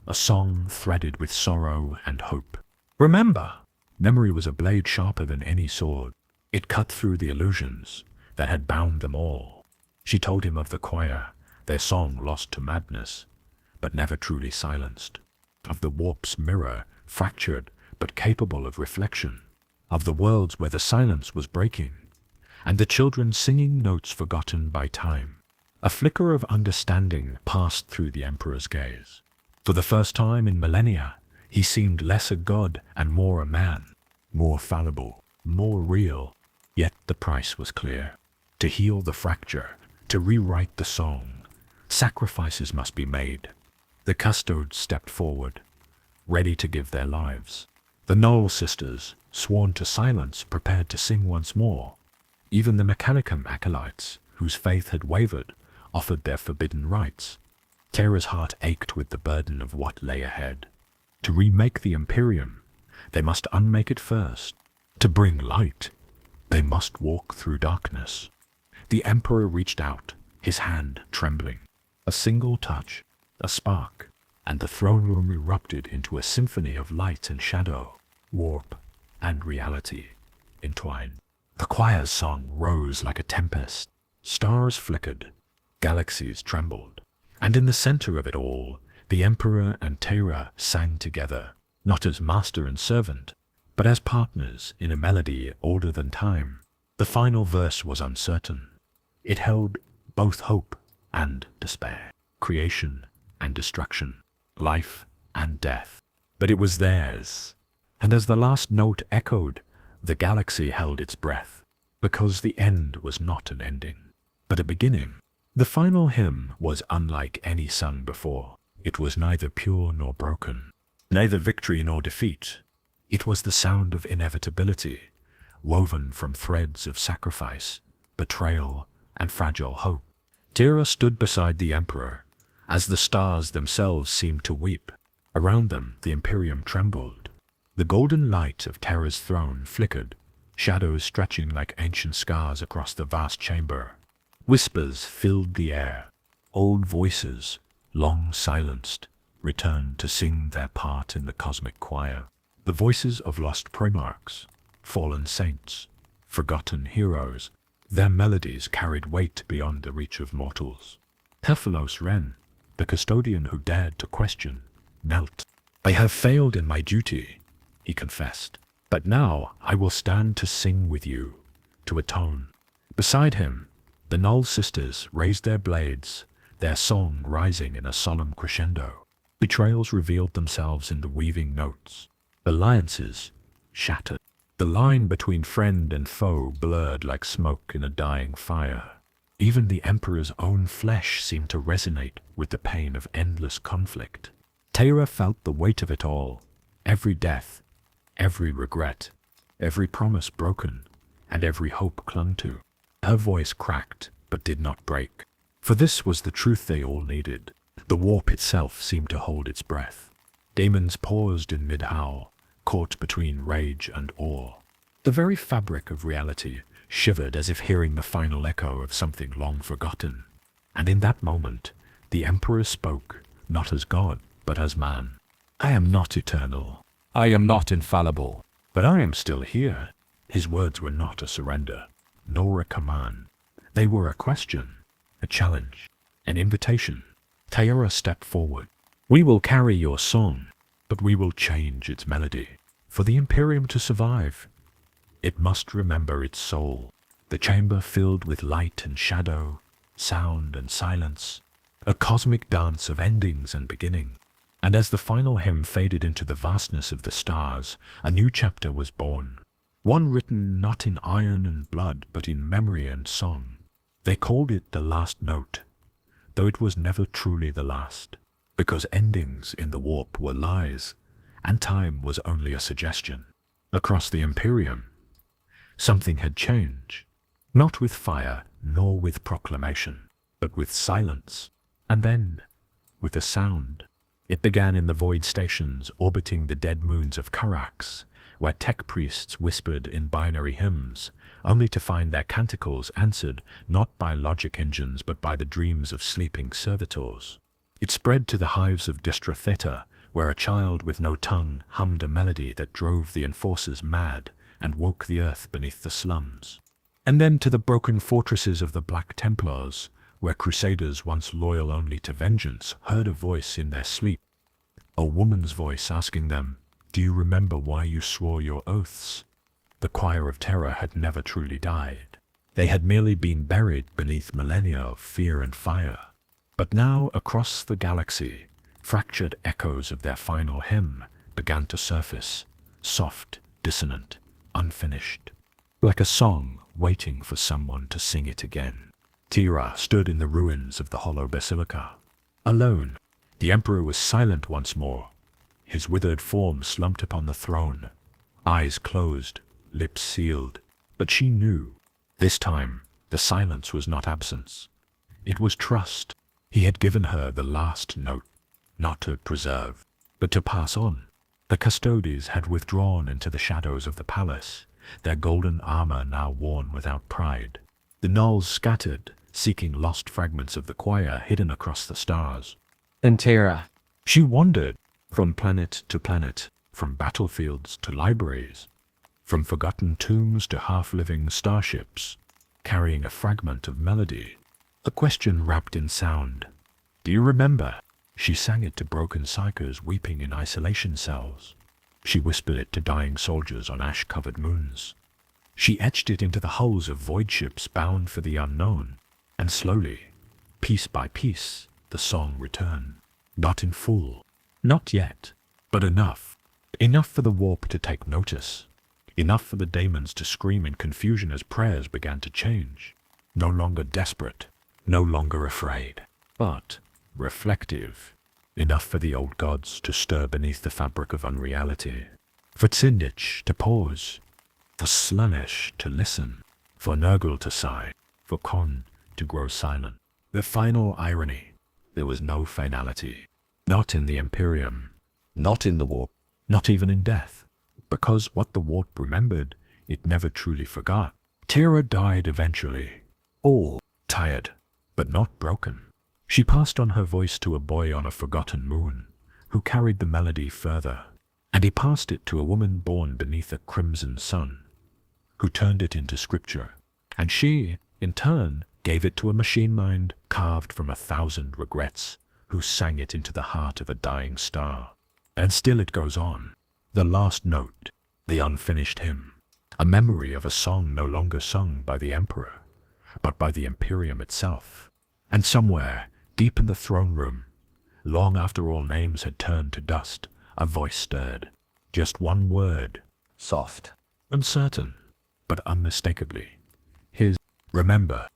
[SPEAKER 1] a song threaded with sorrow and hope. Remember! Memory was a blade sharper than any sword. It cut through the illusions that had bound them all. She told him of the choir, their song lost to madness, but never truly silenced. Of the warp's mirror, fractured but capable of reflection. Of the worlds where the silence was breaking, and the children singing notes forgotten by time. A flicker of understanding passed through the Emperor's gaze. For the first time in millennia, he seemed less a god and more a man, more fallible, more real. Yet the price was clear. To heal the fracture, to rewrite the song, sacrifices must be made. The custodes stepped forward, ready to give their lives. The Knoll sisters, sworn to silence, prepared to sing once more. Even the Mechanicum acolytes, whose faith had wavered, offered their forbidden rites. Terra's heart ached with the burden of what lay ahead. To remake the Imperium, they must unmake it first. To bring light, they must walk through darkness. The Emperor reached out, his hand trembling. A single touch, a spark, and the throne room erupted into a symphony of light and shadow, warp and reality entwined. The choir's song rose like a tempest. Stars flickered, galaxies trembled, and in the center of it all, the Emperor and Terra sang together, not as master and servant, but as partners in a melody older than time. The final verse was uncertain. It held both hope and despair, creation and destruction, life and death. But it was theirs. And as the last note echoed, the galaxy held its breath, because the end was not an ending, but a beginning. The final hymn was unlike any sung before. It was neither pure nor broken, neither victory nor defeat. It was the sound of inevitability, woven from threads of sacrifice, betrayal, and fragile hope. Terra stood beside the Emperor, as the stars themselves seemed to weep. Around them the Imperium trembled. The golden light of Terra's throne flickered, shadows stretching like ancient scars across the vast chamber. Whispers filled the air. Old voices, long silenced, returned to sing their part in the cosmic choir. The voices of lost primarchs, fallen saints, forgotten heroes. Their melodies carried weight beyond the reach of mortals. Tephalos Ren, the custodian who dared to question, knelt. "I have failed in my duty," he confessed, "but now I will stand to sing with you, to atone." Beside him, the Knoll sisters raised their blades, their song rising in a solemn crescendo. Betrayals revealed themselves in the weaving notes. Alliances shattered. The line between friend and foe blurred like smoke in a dying fire. Even the Emperor's own flesh seemed to resonate with the pain of endless conflict. Terra felt the weight of it all. Every death, every regret, every promise broken, and every hope clung to. Her voice cracked, but did not break. For this was the truth they all needed. The warp itself seemed to hold its breath. Daemons paused in mid-howl, caught between rage and awe. The very fabric of reality shivered as if hearing the final echo of something long forgotten. And in that moment, the Emperor spoke, not as God, but as man. "I am not eternal. I am not infallible. But I am still here." His words were not a surrender, nor a command. They were a question, a challenge, an invitation. Terra stepped forward. "We will carry your song, but we will change its melody. For the Imperium to survive, it must remember its soul." The chamber filled with light and shadow, sound and silence, a cosmic dance of endings and beginning. And as the final hymn faded into the vastness of the stars, a new chapter was born. One written not in iron and blood, but in memory and song. They called it the last note, though it was never truly the last, because endings in the warp were lies, and time was only a suggestion. Across the Imperium, Something had changed. Not with fire, nor with proclamation, but with silence. And then, with a sound. It began in the void stations orbiting the dead moons of Karax, where tech priests whispered in binary hymns, only to find their canticles answered not by logic engines but by the dreams of sleeping servitors. It spread to the hives of Distra Theta, where a child with no tongue hummed a melody that drove the enforcers mad and woke the earth beneath the slums. And then to the broken fortresses of the Black Templars, where crusaders once loyal only to vengeance heard a voice in their sleep, a woman's voice asking them, "Do you remember why you swore your oaths?" The choir of terror had never truly died. They had merely been buried beneath millennia of fear and fire. But now, across the galaxy, fractured echoes of their final hymn began to surface, soft, dissonant, unfinished, like a song waiting for someone to sing it again. Tira stood in the ruins of the hollow basilica. Alone, the emperor was silent once more. His withered form slumped upon the throne, eyes closed, lips sealed. But she knew. This time, the silence was not absence. It was trust. He had given her the last note, not to preserve, but to pass on. The custodies had withdrawn into the shadows of the palace, their golden armor now worn without pride. The gnolls scattered, seeking lost fragments of the choir hidden across the stars.
[SPEAKER 8] And Tara.
[SPEAKER 1] She wandered from planet to planet, from battlefields to libraries, from forgotten tombs to half-living starships, carrying a fragment of melody, a question wrapped in sound. "Do you remember?" She sang it to broken psychers weeping in isolation cells. She whispered it to dying soldiers on ash-covered moons. She etched it into the hulls of void ships bound for the unknown, and slowly, piece by piece, the song returned. Not in full, not yet, but enough. Enough for the warp to take notice. Enough for the daemons to scream in confusion as prayers began to change. No longer desperate, no longer afraid, but reflective. Enough for the old gods to stir beneath the fabric of unreality. For Tsindich to pause. For Slaanesh to listen. For Nurgle to sigh. For Kon to grow silent. The final irony. There was no finality. Not in the Imperium. Not in the warp. Not even in death. Because what the warp remembered, it never truly forgot. Tira died eventually. All tired, but not broken. She passed on her voice to a boy on a forgotten moon, who carried the melody further, and he passed it to a woman born beneath a crimson sun, who turned it into scripture, and she, in turn, gave it to a machine mind carved from 1,000 regrets, who sang it into the heart of a dying star. And still it goes on, the last note, the unfinished hymn, a memory of a song no longer sung by the Emperor, but by the Imperium itself. And somewhere, deep in the throne room, long after all names had turned to dust, a voice stirred. Just one word.
[SPEAKER 3] Soft.
[SPEAKER 1] Uncertain, but unmistakably. His, "Remember,